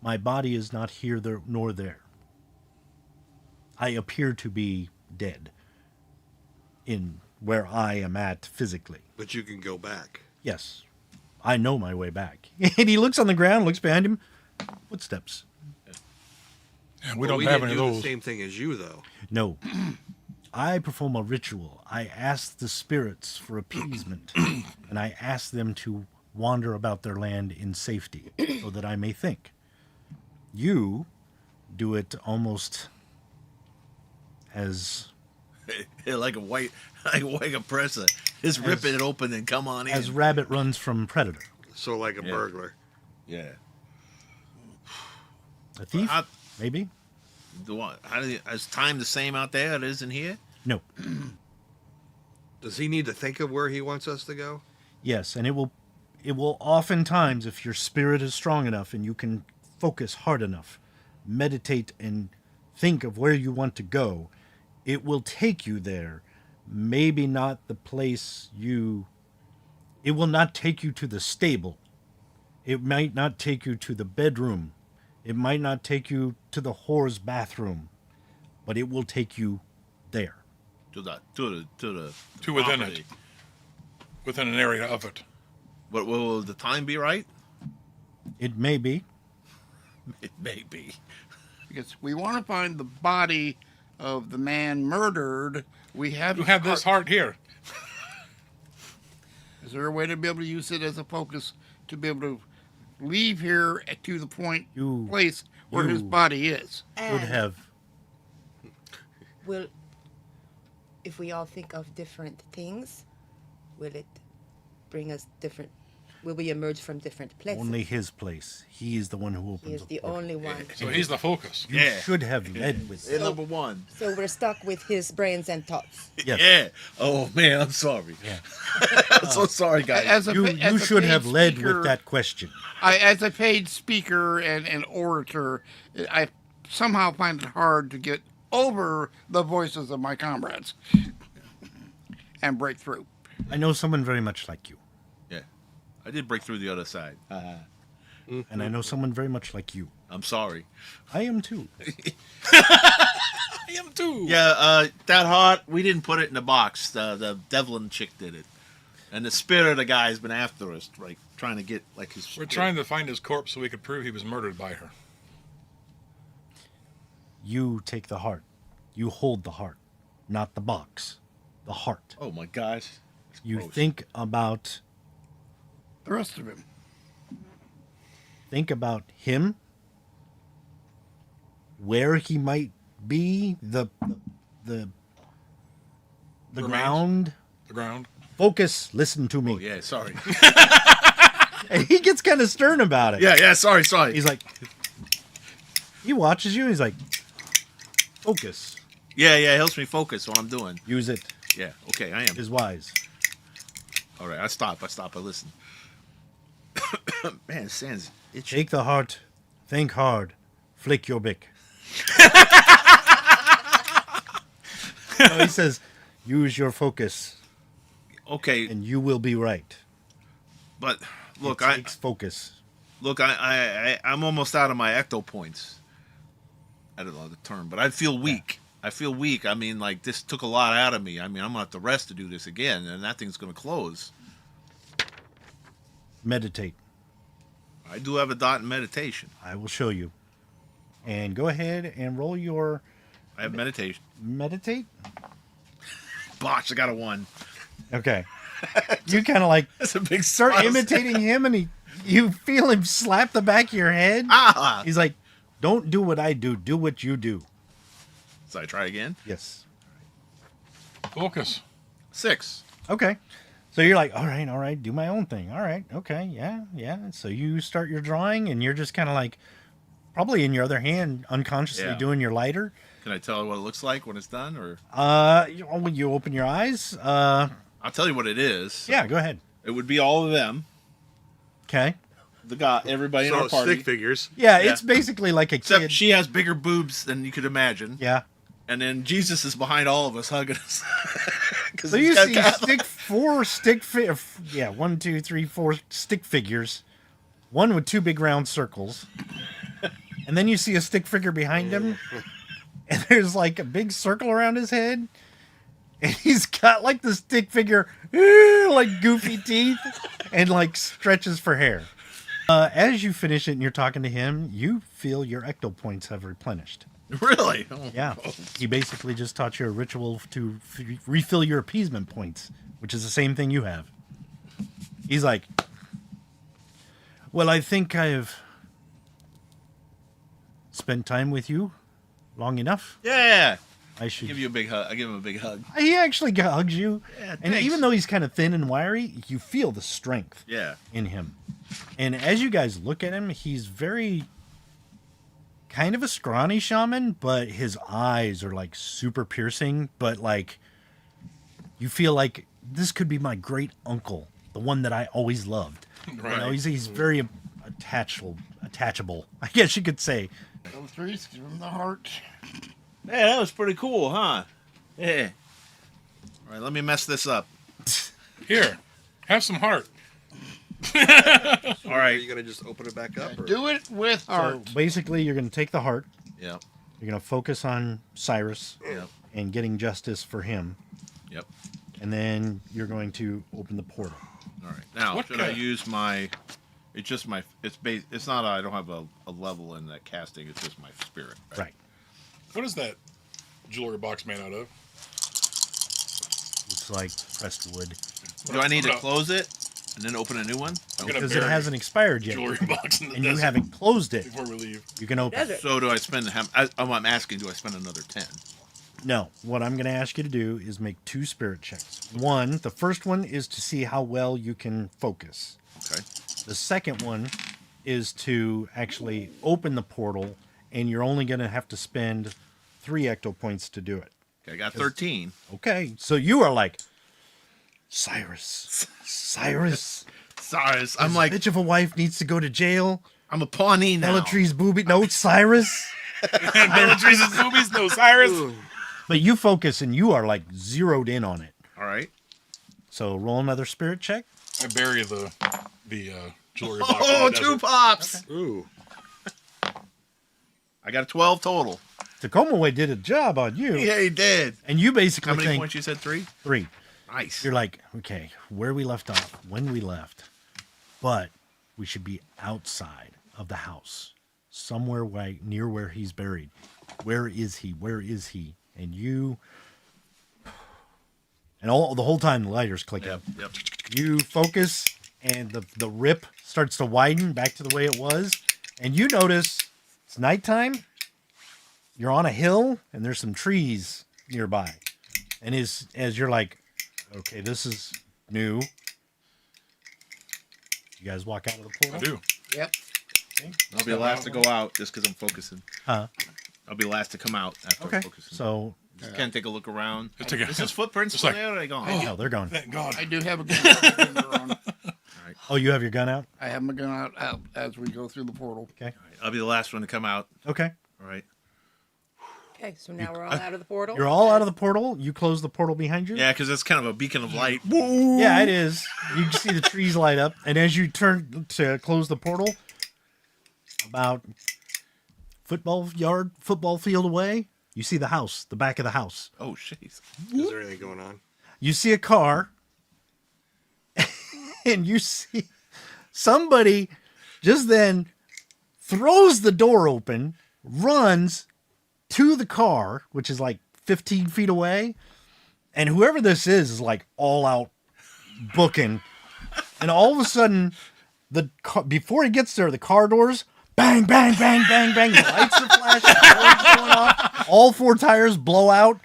My body is not here there, nor there. I appear to be dead in where I am at physically. But you can go back. Yes. I know my way back. And he looks on the ground, looks behind him. Footsteps. And we Well, don't we have didn't any do of the those. same thing as you though. No. I perform a ritual. I ask the spirits for appeasement, and I ask them to wander about their land in safety so that I may think. You do it almost as like a white oppressor. Just rip it open and come on in. rabbit runs from predator. So like a burglar. Yeah. A thief, I- maybe? Is time the same out there it is in here? No. Does he need to think of where he wants us to go? Yes, and it will oftentimes, if your spirit is strong enough and you can focus hard enough, meditate and think of where you want to go, it will take you there. Maybe not the place it will not take you to the stable. It might not take you to the bedroom. It might not take you to the whore's bathroom, but it will take you there. To within It. Within an area of it. But will the time be right? It may be. It may be. Because we want to find the body of the man murdered. We have You have this heart here. Is there a way to be able to use it as a focus to be able to leave here to the place where his body is? Would have. Will, if we all think of different things, will it bring us different? Will we emerge from different places? Only his place. He is the one who opens He is the the portal. only one. So he's the focus. You should have led with They're number one. So we're stuck with his brains and thoughts. Yes. Yeah. Oh man, I'm sorry. Yeah. I'm so sorry, guys. As a You should paid have led speaker, with that question. As a paid speaker and orator, I somehow find it hard to get over the voices of my comrades and break through. I know someone very much like you, Yeah. I did break through the other side. and I know someone very much like you. I'm sorry. I am too. I am too. Yeah, that heart, we didn't put it in the box. The Devlin chick did it. And the spirit of the guy has been after us, like trying to get like his We're spirit. trying to find his corpse so we could prove he was murdered by her. You take the heart. You hold the heart, not the box. The heart. Oh my gosh. It's You gross. think about The rest of him. him, where he might be, the Remains. ground, The ground. Focus. Listen to me. Oh, yeah, sorry. And he gets kind of stern about it. Yeah, sorry. He's like, he watches you. And he's like, focus. Yeah, it helps me focus what I'm doing. Use it. Yeah, okay, I am. Is wise. All right, I stop, I listen. Man, Sans itchy. Take the heart. Think hard. Flick your bick. So he says, use your focus, Okay, and you will be right. but look, It takes focus. I'm almost out of my ecto points. I don't know the term, but I feel weak. I feel weak. I mean, like, this took a lot out of me. I mean, I'm going to have to rest to do this again, and that thing's going to close. Meditate. I do have a dot in meditation. I will show you. And go ahead and roll your I have meditation. meditate. Bosh, I got a 1. Okay. You kind of like That's a big start smile. imitating him, and you feel him slap the back of your head. Ah! He's like, don't do what I do. Do what you do. So I try again. Yes. Focus. 6. Okay. So you're like, all right, do my own thing. All right, okay, yeah. So you start your drawing, and you're just kind of like, probably in your other hand, unconsciously Yeah. doing your lighter. Can I tell what it looks like when it's done, or When you open your eyes, I'll tell you what it is. yeah, go ahead. It would be all of them. Okay. The guy, everybody in So our party. stick figures. Yeah, Yeah. it's basically like a Except kid. she has bigger boobs than you could imagine. Yeah. And then Jesus is behind all of us, hugging us. So you see four stick figures, one with 2 big round circles, and then you see a stick figure behind him, and there's like a big circle around his head, and he's got like the stick figure, like goofy teeth, and like stretches for hair. As you finish it and you're talking to him, you feel your ecto points have replenished. Really? Oh. Yeah, he basically just taught you a ritual to refill your appeasement points, which is the same thing you have. He's like, well, I think I've spent time with you long enough. Yeah. I should Give you a big hug. I give him a big hug. He actually hugs you. Yeah, And thanks. even though he's kind of thin and wiry, you feel the strength Yeah. in him. And as you guys look at him, he's very kind of a scrawny shaman, but his eyes are like super piercing, but like you feel like this could be my great uncle, the one that I always loved. Right. You know, he's very attachable, I guess you could say. Those 3, give him the heart. Yeah, that was pretty cool, huh? Yeah. All right, let me mess this up. Here, have some heart. All Are right. you gonna just open it back up? Or? Do it with So heart. basically, you're going to take the heart, Yep. you're going to focus on Cyrus Yep. and getting justice for him, Yep. and then you're going to open the portal. All right. Now, What should I kind- use my? It's just my. It's base. It's not. I don't have a level in that casting. It's just my spirit. Right. What is that jewelry box made out of? Looks like pressed wood. Do I need to I'm gonna- close it and then open a new one? I'm gonna Because it bury hasn't expired yet. jewelry box in the And you desert haven't closed it. before we leave. You can open it. Desert. So do I spend? I'm asking. Do I spend another 10? No. What I'm going to ask you to do is make 2 spirit checks. One, the first one is to see how well you can focus. Okay. The second one is to actually open the portal, and you're only going to have to spend 3 ecto points to do it. Okay. I got 13. Okay. So you are like, Cyrus. Sorry. I'm like. Bitch of a wife needs to go to jail. I'm a Pawnee now. Bellatrix booby. No, Cyrus. Bellatrix' boobies, no Cyrus. But you focus, and you are like zeroed in on it. All right. So roll another spirit check. I bury the jewelry box. Oh, in the 2 desert. pops. Ooh. I got 12 total. Tacoma Way did a job on you. Yeah, he did. And you basically How many think points you said? 3. 3. Nice. You're like, okay, where we left off, when we left, but we should be outside of the house, somewhere right near where he's buried. Where is he? Where is he? And you, and the whole time the lighter's clicking. Yep. You focus, and the rip starts to widen back to the way it was, and you notice it's nighttime. You're on a hill, and there's some trees nearby, and as you're like, okay, this is new. You guys walk out of the I portal? do. Yep. I'll be the last to go out just because I'm focusing. Huh? I'll be last to come out after Okay. I'm focusing. So, Just can't take a look around. It's like This is footprints It's still like- there? Or are they gone? no, they're gone. Thank God. I do have a gun on. Oh, you have your gun out? I have my gun out as we go through the portal. Okay. I'll be the last one to come out. Okay. All right. Okay, so now we're all out of the portal. You're all out of the portal. You close the portal behind you? Yeah, because it's kind of a beacon of light. Yeah, it is. You can see the trees light up. And as you turn to close the portal, about football field away, you see the house, the back of the house. Oh, jeez. Is there anything going on? You see a car, and you see somebody just then throws the door open, runs to the car, which is like 15 feet away, and whoever this is like all out booking. And all of a sudden, before he gets there, the car doors, bang, bang, bang, bang, bang. The lights are flashing, the doors going off, all four tires blow out.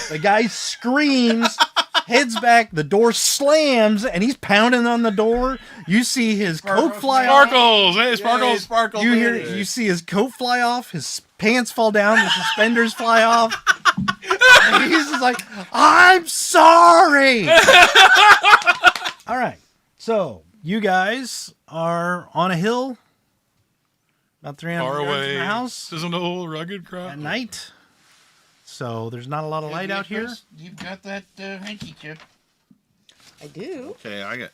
The guy screams, heads back, the door slams, and he's pounding on the door. You see his coat fly off. Sparkles. Hey, Sparkles. Sparkles. You see his coat fly off, his pants fall down, the suspenders fly off. And he's just like, I'm sorry. All right. So you guys are on a hill, about 300 Far yards from away. the house This is an old rugged crowd. at night. So there's not a lot of light out here. You've got that hanky chip. I do. Okay, I got.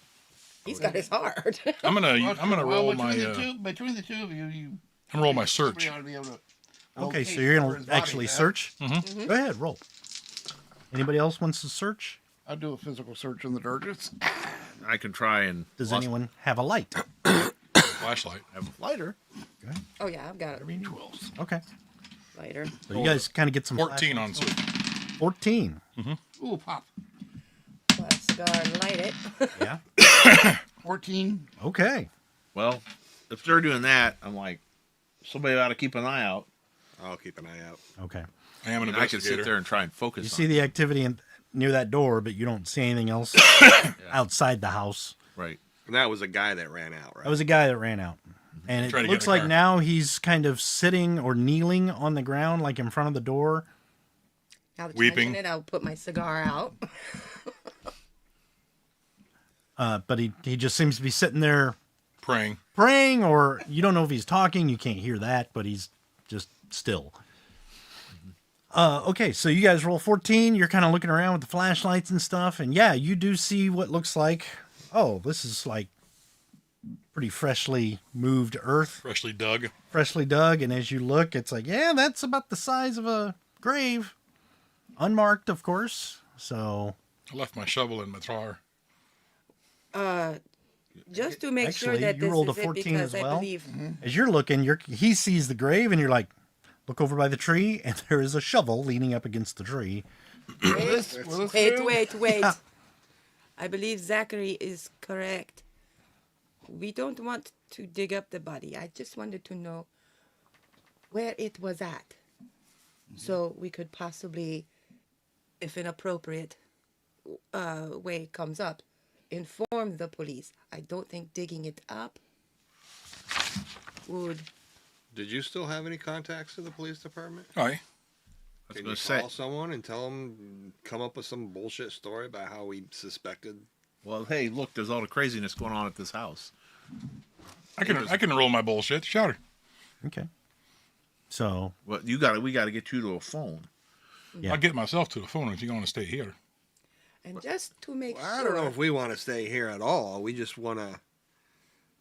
He's got his heart. I'm gonna roll my Between the two of you, I'm gonna roll my search. somebody ought to be able to Okay, locate so you're where going his to actually body's at. search? Mm-hmm. Go ahead, roll. Anybody else wants to search? I'll do a physical search in the dirt. I can try and. Does anyone have a light? Flashlight. have a lighter? Oh yeah, I've got it. Okay. Lighter. So you guys kind of get some 14 on flashlights. search. 14. Ooh, pop. Well, cigar and light it. Yeah. 14. Okay. Well, if they're doing that, I'm like, somebody ought to keep an eye out. I'll keep an eye out. Okay. I am an And I can sit investigator. there and try and focus. You on see the activity near that door, but you don't see anything else outside the house. it. Right. And that was a guy that ran out, right? That was a guy that ran out. And Try it to get looks in the like car. now he's kind of sitting or kneeling on the ground, like in front of the door. Now that you Weeping. mention it, I'll put my cigar out. But he just seems to be sitting there Praying. praying, or you don't know if he's talking. You can't hear that, but he's just still. Okay, so you guys roll 14. You're kind of looking around with the flashlights and stuff, and yeah, you do see what looks like. Oh, this is like pretty freshly moved earth, Freshly dug. freshly dug. And as you look, it's like, yeah, that's about the size of a grave, unmarked, of course. So I left my shovel in my drawer. Just to make sure Actually, that you this rolled is a it 14 because as well? I believe as you're looking, he sees the grave, and you're like, look over by the tree, and there is a shovel leaning up against the tree. Wait. I believe Zachary is correct. We don't want to dig up the body. I just wanted to know where it was at. So we could possibly, if an appropriate way comes up, inform the police. I don't think digging it up would. Did you still have any contacts to the police department? Aye. Can gonna you say- call someone and tell them, come up with some bullshit story about how we suspected? Well, hey, look, there's all the craziness going on at this house. I can roll my bullshit. Shout her. Okay. So Well, we got to get you to a phone. Yeah. I'll get myself to the phone if you want to stay here. And just to make Well, I sure. don't know if we want to stay here at all. We just want to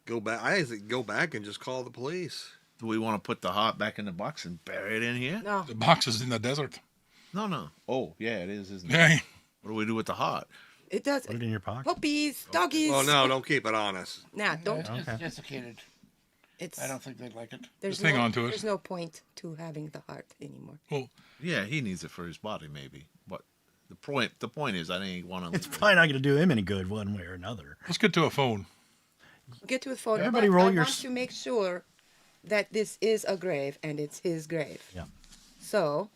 go back. I think go back and just call the police. Do we want to put the heart back in the box and bury it in here? No. The box is in the desert. No. Oh, yeah, it is, isn't it? Hey. What do we do with the heart? It does. put it in your pocket. Puppies, doggies. Well, no, don't keep it on us. Nah, don't. It's Okay. desiccated. It's. I don't think they'd like it. There's Just hang no, on to it. There's no point to having the heart anymore. Well, Yeah, he needs it for his body, maybe. But the point is, I think want to. It's probably not going to do him any good one way or another. let's get to a phone. Get to the phone. Everybody but roll I your want to make sure that this is a grave and it's his grave. Yeah. So,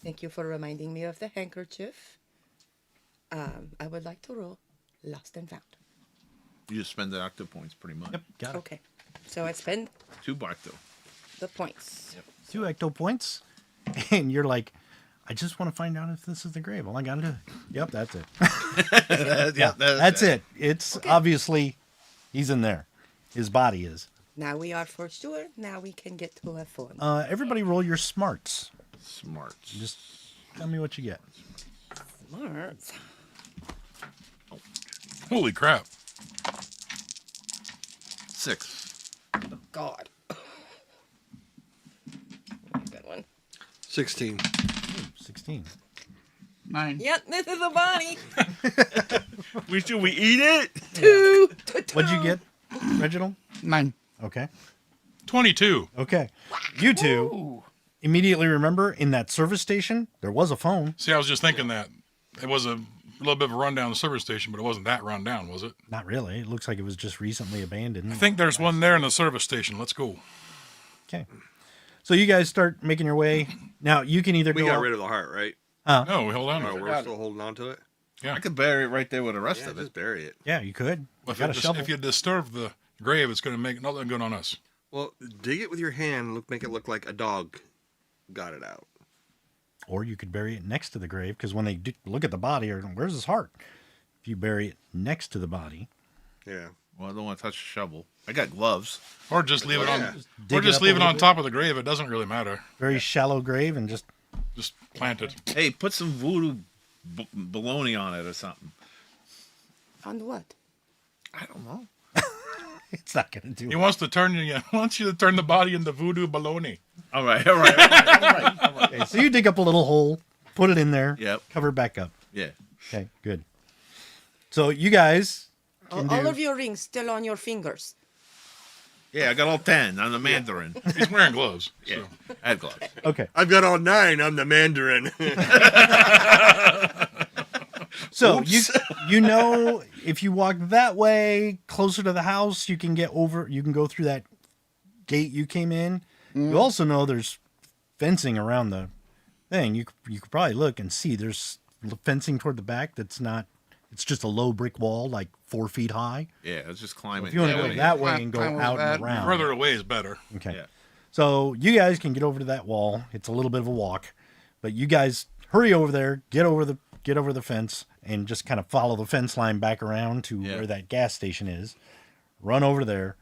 thank you for reminding me of the handkerchief. I would like to roll. Lost and found. You just spend the octo points pretty much. Yep, got it. Okay. So I spend 2 octo. the points. 2 ecto points, and you're like, I just want to find out if this is the grave. All I gotta do. Yep, that's it. That's it. It's obviously he's in there. His body is. Now we are for sure. Now we can get to have fun. Everybody roll your smarts. Smarts. Just tell me what you get. Smart. Holy crap. 6. God. Good one. 16. 16. 9. Yep, this is a body. Should we eat it? 2. What'd you get, Reginald? 9. Okay. 22. Okay. You two Ooh. immediately remember in that service station, there was a phone. See, I was just thinking that. It was a little bit of a rundown of the service station, but it wasn't that rundown, was it? Not really. It looks like it was just recently abandoned. I think there's one there in the service station. Let's go. Okay. So you guys start making your way. Now, you can either We go got out- rid of the heart, right? No, we hold on Oh, to it. we're still holding on to it? I could bury it right there with the rest Yeah, of it. just bury it. Yeah, you could. You If got a shovel. you disturb the grave, it's going to make nothing good on us. Well, dig it with your hand. Make it look like a dog got it out. Or you could bury it next to the grave, because when they look at the body, or where's his heart? If you bury it next to the body, Yeah. Well, I don't want to touch the shovel. I got gloves. Or just leave it Yeah. on. dig Or it just up a leave it little on bit. top of the grave. It doesn't really matter. very shallow grave, and just Just plant it. Hey, put some voodoo baloney on it or something. On what? I don't know. it's not going to do He it. wants to turn you. He wants you to turn the body into voodoo baloney. All right. Okay, so you dig up a little hole, put it in there, Yep. cover it back up. Yeah. Okay, good. So you guys can All do... of your rings still on your fingers. Yeah, I got all 10. I'm the Mandarin. He's wearing gloves. Yeah, So. I have gloves. Okay, I've got all 9. I'm the Mandarin. so you know if you walk that way closer to the house, you can get over. You can go through that gate you came in. You also know there's fencing around the thing. You could probably look and see there's fencing toward the back. That's not. It's just a low brick wall, like 4 feet high. Yeah, let's just climb it. If you want to Yeah, go we- that way and go climb over out that. and around. Further away is better. Okay. Yeah. So you guys can get over to that wall. It's a little bit of a walk, but you guys hurry over there, get over the fence, and just kind of follow the fence line back around to Yeah. where that gas station is. Run over there.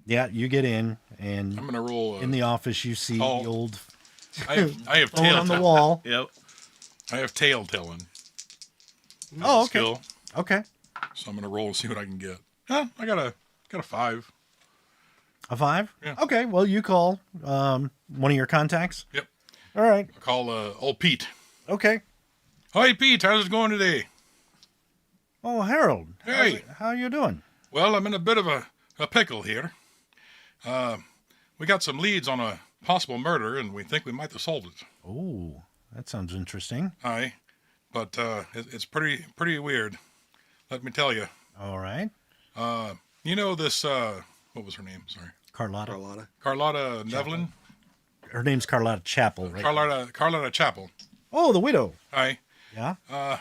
Yeah, you get in, and I'm going to roll. in the office you see tall- the old I have phone tail. on the wall. Yep. I have tail telling. Oh, okay. Skill. Okay. So I'm going to roll and see what I can get. Huh, I got a 5. A 5? Yeah. Okay, well, you call one of your contacts. Yep. All right. I call old Pete. Okay. Hi, Pete. How's it going today? Oh, Harold. Hey. How you doing? Well, I'm in a bit of a pickle here. We got some leads on a possible murder, and we think we might have solved it. Oh, that sounds interesting. Aye. But it's pretty weird. Let me tell you. All right. You know this, what was her name? Sorry. Carlotta. Carlotta. Carlotta Nevlin? Her name's Carlotta Chapel, right? Carlotta Chapel. Oh, the widow. Aye. Yeah.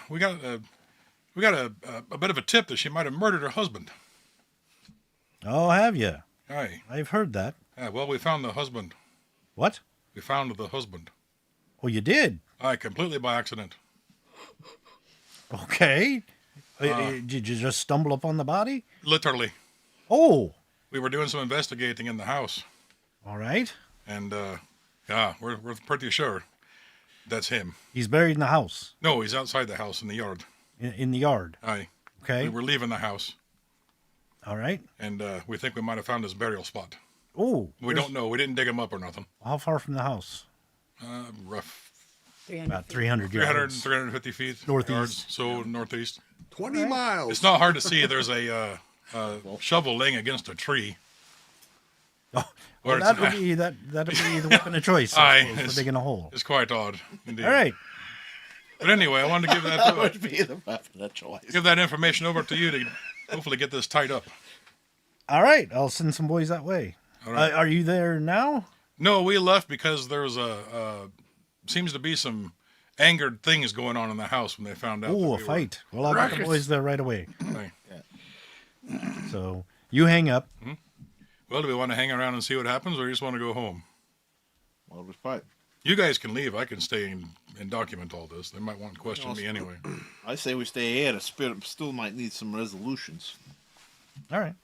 We got a bit of a tip that she might have murdered her husband. Oh, have you? Aye. I've heard that. Well, we found the husband. What? We found the husband. Oh, you did? Aye, completely by accident. Okay. Did you just stumble upon the body? Literally. Oh, We were doing some investigating in the house, all right. and yeah, we're pretty sure that's him. He's buried in the house, No, he's outside the house in the yard. in the yard. Aye. Okay. We were leaving the house, All right. and we think we might have found his burial spot. Oh, We don't know. We didn't dig him up or nothing. how far from the house? Rough 300 About feet. 300 300, yards. 350 feet. Northeast. Yards, so northeast. 20 miles. It's not hard to see. There's a shovel laying against a tree. Oh, Or well, it's- that'd be the weapon of choice. I Aye, suppose, for it's- digging a hole. It's quite odd. Indeed. All right. But anyway, I wanted to give that Be the weapon of choice. give that information over to you to hopefully get this tied up. All right. I'll send some boys that way. All right. Are you there now? No, we left because there was seems to be some angered things going on in the house when they found out. Oh, that a we were- fight. Well, I got the Ruckus. boys there right away. Right. So you hang up. Well, do we want to hang around and see what happens, or you just want to go home? Well, respect. You guys can leave. I can stay and document all this. They might want to question me anyway. I say we stay here. The spirit still might need some resolutions. All right.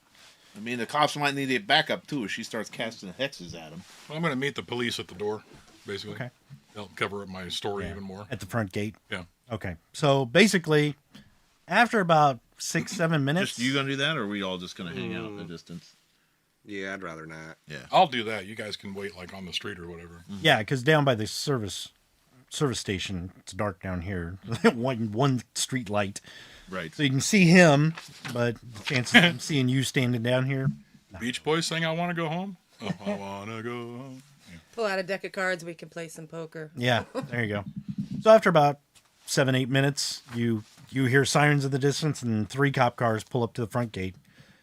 I mean, the cops might need a backup too if she starts casting hexes at them. Well, I'm going to meet the police at the door, basically. Okay. They'll cover up my story Yeah. even more. At the front gate. Yeah. Okay. So basically, after about 6-7 minutes, Just you gonna do that, or are we all just gonna hang out in the distance? Yeah, I'd rather not. Yeah. I'll do that. You guys can wait like on the street or whatever. yeah, because down by the service station, it's dark down here. one street light, Right. so you can see him, but the chances of him seeing you standing down here. Beach Boys saying I want to go home? Oh, I want to go home. Pull out a deck of cards. We can play some poker. Yeah, there you go. So after about 7-8 minutes, you hear sirens in the distance, and 3 cop cars pull up to the front gate.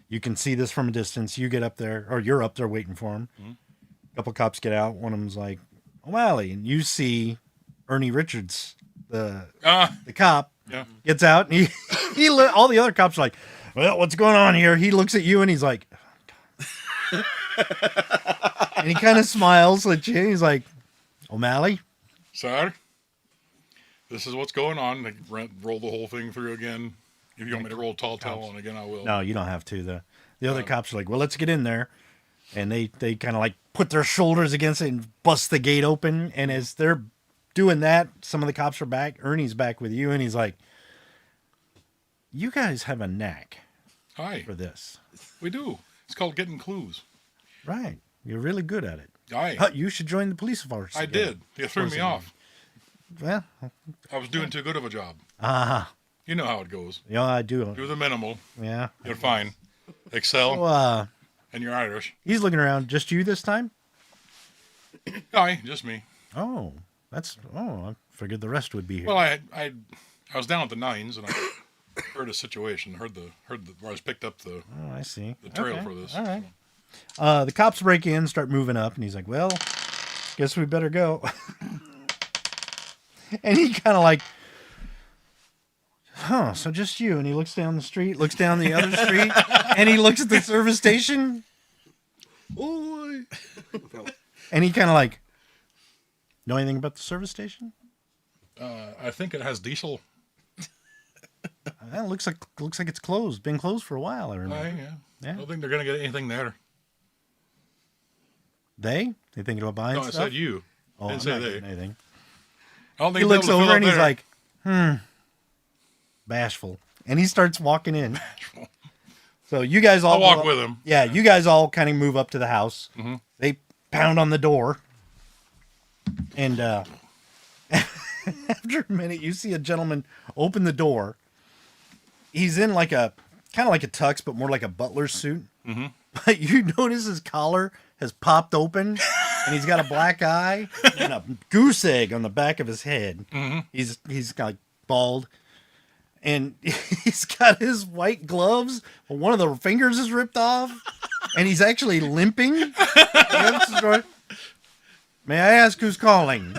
You can see this from a distance. You get up there, or you're up there waiting for them. A couple cops get out. One of them's like, O'Malley, and you see Ernie Richards, the cop, Yeah. gets out, and all the other cops are like, well, what's going on here? He looks at you, and he's like, oh, God. And he kind of smiles at you. He's like, O'Malley? Sir, this is what's going on. They roll the whole thing through again. If you want me to roll tall tale, and again I will. No, you don't have to. The other cops are like, well, let's get in there. And they kind of like put their shoulders against it and bust the gate open. And as they're doing that, some of the cops are back. Ernie's back with you. And he's like, you guys have a knack Hi, for this. we do. It's called getting clues. Right. You're really good at it. Aye, You should join the police force. I again. did. You threw me off. Well, I was doing too good of a job. ah, You know how it goes. yeah, I do. Do the minimal. Yeah. You're fine. Excel, So, and you're Irish. he's looking around. Just you this time? Aye, just me. Oh, I figured the rest would be here. Well, I was down at the nines, and I heard a situation. Heard the where I was picked up the Oh, I see. trail Okay. for this. All right. The cops break in, start moving up, and he's like, well, guess we better go. And he kind of like, so just you. And he looks down the street, looks down the other street, and he looks at the service station. Oi. And he kind of like, know anything about the service station? I think it has diesel. It looks like it's closed. Been closed for a while, I remember. Aye, yeah. Yeah. I don't think they're gonna get anything there. They thinking about buying No, I stuff? said you. Oh, Didn't I'm say not they. getting anything. I don't think He they'll be looks able to over fill and up he's there. like, bashful. And he starts walking in. So you guys all I'll walk go up- with him. Yeah, you guys all kind of move up to the house. Mhm. They pound on the door. And after a minute, you see a gentleman open the door. He's in like a kind of like a tux, but more like a butler suit. Mhm. But you notice his collar has popped open, and he's got a black eye and a goose egg on the back of his head. Mhm. He's got like bald, and he's got his white gloves, but one of the fingers is ripped off, and he's actually limping. May I ask who's calling?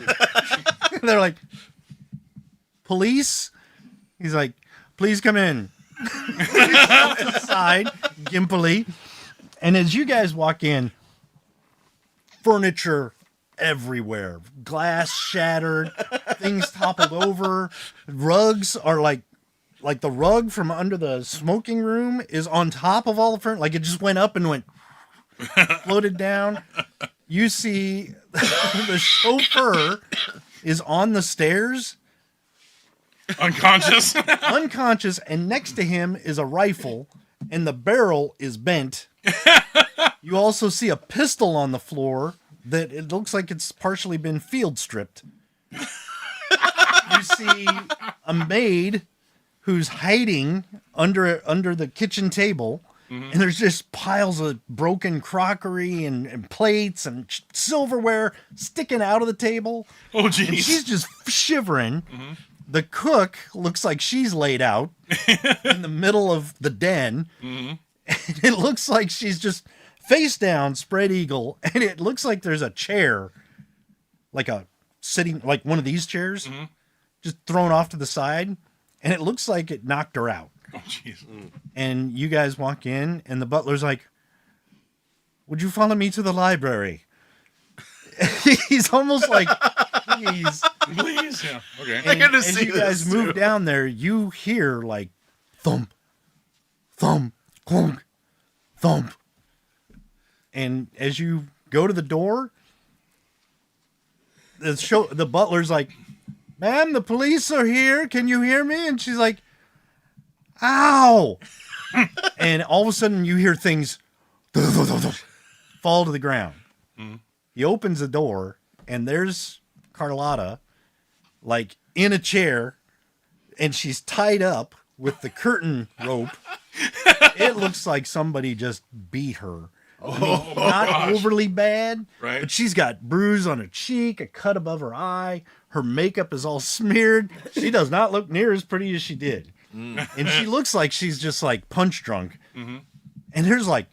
They're like, police? He's like, please come in. He steps aside, gimpily. And as you guys walk in, furniture everywhere. Glass shattered, things toppled over. Rugs are like the rug from under the smoking room is on top of all the furniture. Like it just went up and went floated down. You see the chauffeur is on the stairs, Unconscious. unconscious, and next to him is a rifle, and the barrel is bent. You also see a pistol on the floor that it looks like it's partially been field stripped. You see a maid who's hiding under the kitchen table. And there's just piles of broken crockery and plates and silverware sticking out of the table. Oh, And she's jeez. just shivering. The cook looks like she's laid out in the middle of the den. And it looks like she's just face down, spread eagle. And it looks like there's a chair, like a sitting, like one of these chairs, just thrown off to the side, and it looks like it knocked her out. Oh, jeez. And you guys walk in, and the butler's like, "Would you follow me to the library?" He's almost like, please. Yeah. Okay. And gotta as see you guys this, move too. down there, you hear like thump, thump, clunk, thump. And as you go to the door, the butler's like, "Ma'am, the police are here. Can you hear me?" And she's like, "Ow!" And all of a sudden, you hear things fall to the ground. He opens the door, and there's Carlotta, like in a chair, and she's tied up with the curtain rope. It looks like somebody just beat her. I mean, not overly bad, Right. but she's got bruise on her cheek, a cut above her eye. Her makeup is all smeared. She does not look near as pretty as she did. And she looks like she's just like punch drunk. And there's like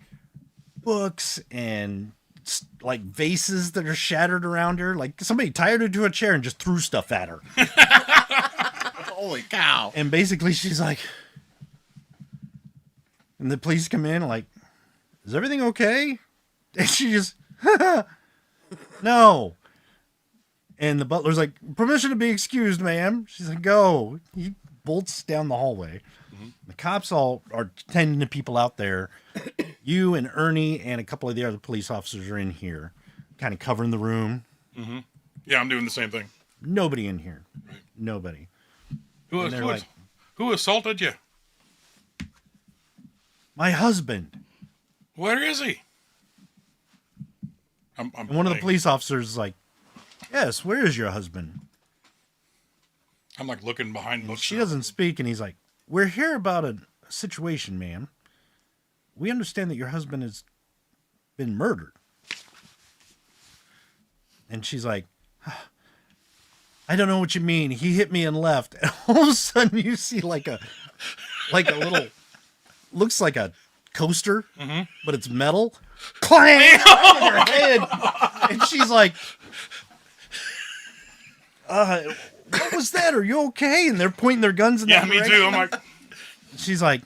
books and like vases that are shattered around her. Like somebody tied her to a chair and just threw stuff at her. Holy cow! And basically she's like, and the police come in like, "Is everything okay?" And she just, "No." And the butler's like, "Permission to be excused, ma'am." She's like, "Go." He bolts down the hallway. The cops all are tending to people out there. You and Ernie and a couple of the other police officers are in here, kind of covering the room. Yeah, I'm doing the same thing. Nobody in here. Nobody. And they're like, Who assaulted you? "My husband." Where is he? I'm And one of the like- police officers is like, "Yes, where is your husband?" I'm like looking behind And books. she doesn't speak, and he's like, "We're here about a situation, ma'am. We understand that your husband has been murdered." And she's like, "I don't know what you mean. He hit me and left." And all of a sudden you see like a little, looks like a coaster, but it's metal. Clang! Right in her head. And she's like, "What was that? Are you okay?" And they're pointing their guns in Yeah, that me direction. too. I'm like, She's like,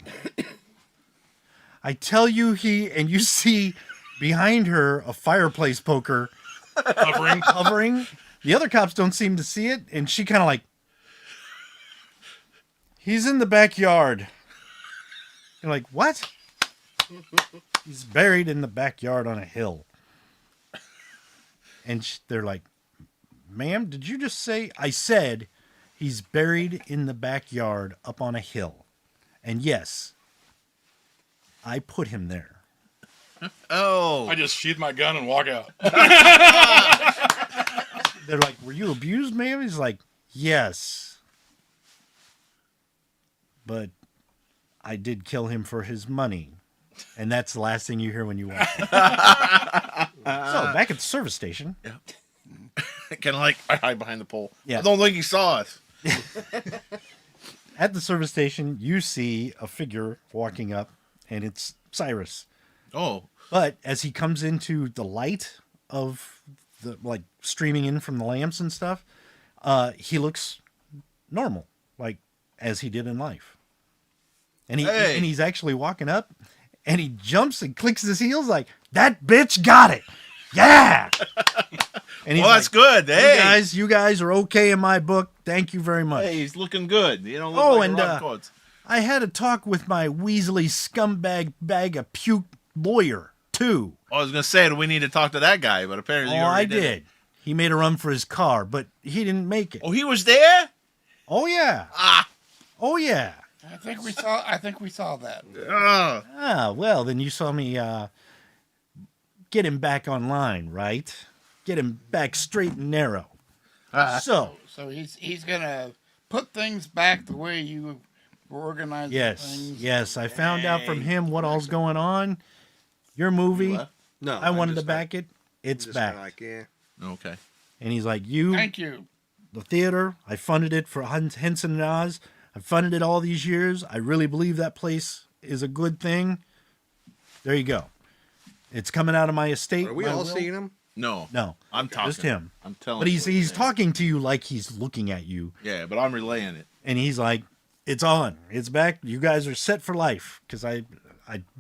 "I tell you, and you see behind her a fireplace poker hovering. hovering. The other cops don't seem to see it, and she kind of like, "He's in the backyard." You're like, "What?" "He's buried in the backyard on a hill." And they're like, "Ma'am, did you just say?" "I said he's buried in the backyard up on a hill. And yes, I put him there." Oh, I just sheath my gun and walk out. They're like, "Were you abused, ma'am?" He's like, "Yes. But I did kill him for his money." And that's the last thing you hear when you walk in. So, back at the service station. kind of like I hide behind the pole. Yeah. I don't think he saw us. At the service station, you see a figure walking up, and it's Cyrus. Oh, But as he comes into the light of the, like, streaming in from the lamps and stuff, he looks normal, like as he did in life. And Hey. and he's actually walking up, and he jumps and clicks his heels like, "That bitch got it, yeah!" And he's well, that's like, good. Hey, You guys are okay in my book. Thank you very much. hey, he's looking good. You don't look Oh, like and, a Rob Coates. I had a talk with my Weasley scumbag bag of puke lawyer too. I was gonna say, do we need to talk to that guy? But apparently, Oh, you I already did. He made a run for his car, but he didn't make it. Oh, he was there. Oh yeah. Ah, Oh yeah. I think we saw that. ah. Ah, well, then you saw me get him back online, right? Get him back straight and narrow. So, So he's gonna put things back the way you organize yes, things. yes, I found out from him what all's going on. Your movie, What? No, I wanted to just back it. It's just back. like, yeah. Okay. And he's like, "You, Thank you. the theater, I funded it for Henson and Oz. I've funded it all these years. I really believe that place is a good thing. There you go. It's coming out of my estate. Are we my all will." seeing him? No. No, I'm talking. just him. I'm telling But you. he's talking to you like he's looking at you, Yeah, but I'm relaying it. and he's like, "It's on. It's back. You guys are set for life." Because I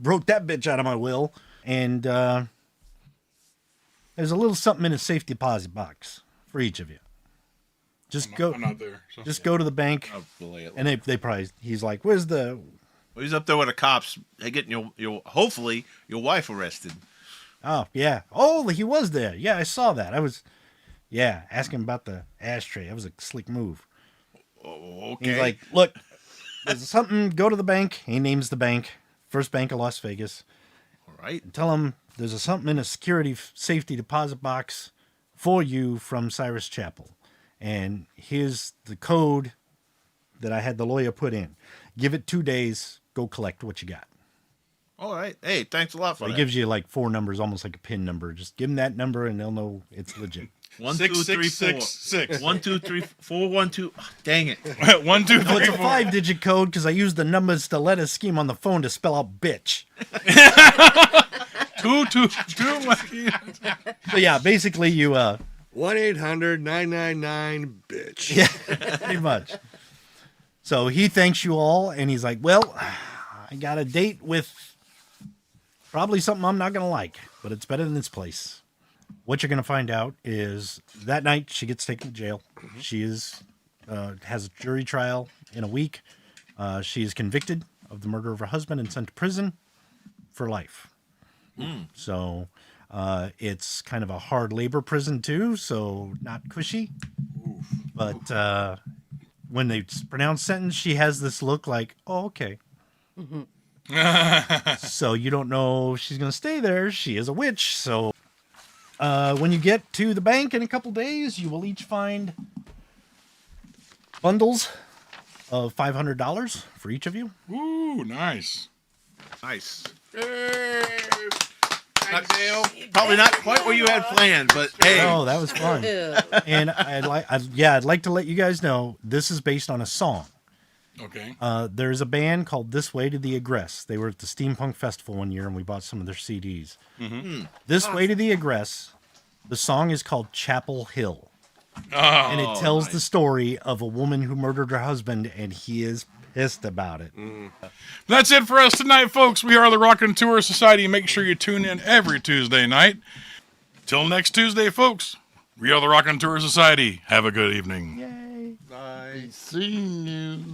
wrote that bitch out of my will, and there's a little something in a safe deposit box for each of you. Just go. I'm not there. So. Just go to the bank, I'll relay it. and they probably. He's like, "Where's the?" Well, he's up there with the cops. They getting your hopefully your wife arrested. Oh yeah. Oh, he was there. Yeah, I saw that. I was. Yeah, asking about the ashtray. That was a slick move. Oh, okay. He's like, "Look, there's something. Go to the bank." He names the bank, First Bank of Las Vegas. all right. And tell him there's something in a security safety deposit box for you from Cyrus Chapel. And here's the code that I had the lawyer put in. Give it 2 days. Go collect what you got. All right. Hey, thanks a lot for So he that. gives you like 4 numbers, almost like a PIN number. Just give them that number and they'll know it's legit. 1, 2, 3, 4. 666. 1, 2, 3, 4, 1, 2. Oh, dang it. 1, 2, No, 3, it's a 4. 5-digit code because I used the numbers to let us scheme on the phone to spell out bitch. 2, 2, 2. So yeah, basically you 1-800-999-bitch. yeah, pretty much. So he thanks you all, and he's like, "Well, I got a date with probably something I'm not gonna like, but it's better than this place." What you're gonna find out is that night she gets taken to jail. She is has a jury trial in a week. She is convicted of the murder of her husband and sent to prison for life. So it's kind of a hard labor prison too, so not cushy. But when they pronounce sentence, she has this look like, "Oh, okay." So you don't know if she's going to stay there. She is a witch. So when you get to the bank in a couple days, you will each find bundles of $500 for each of you. Ooh, nice. Nice. Thanks, Dale. Probably not quite what you had planned, but hey. Oh, that was fun. And I'd like to let you guys know this is based on a song. Okay. There's a band called This Way to the Egress. They were at the Steampunk Festival one year, and we bought some of their CDs. This Way to the Egress, the song is called Chapel Hill. And it tells the story of a woman who murdered her husband, and he is pissed about it. That's it for us tonight, folks. We are the Raconteur Society. Make sure you tune in every Tuesday night. Till next Tuesday, folks. We are the Raconteur Society. Have a good evening. Yay. Bye. Seeing you.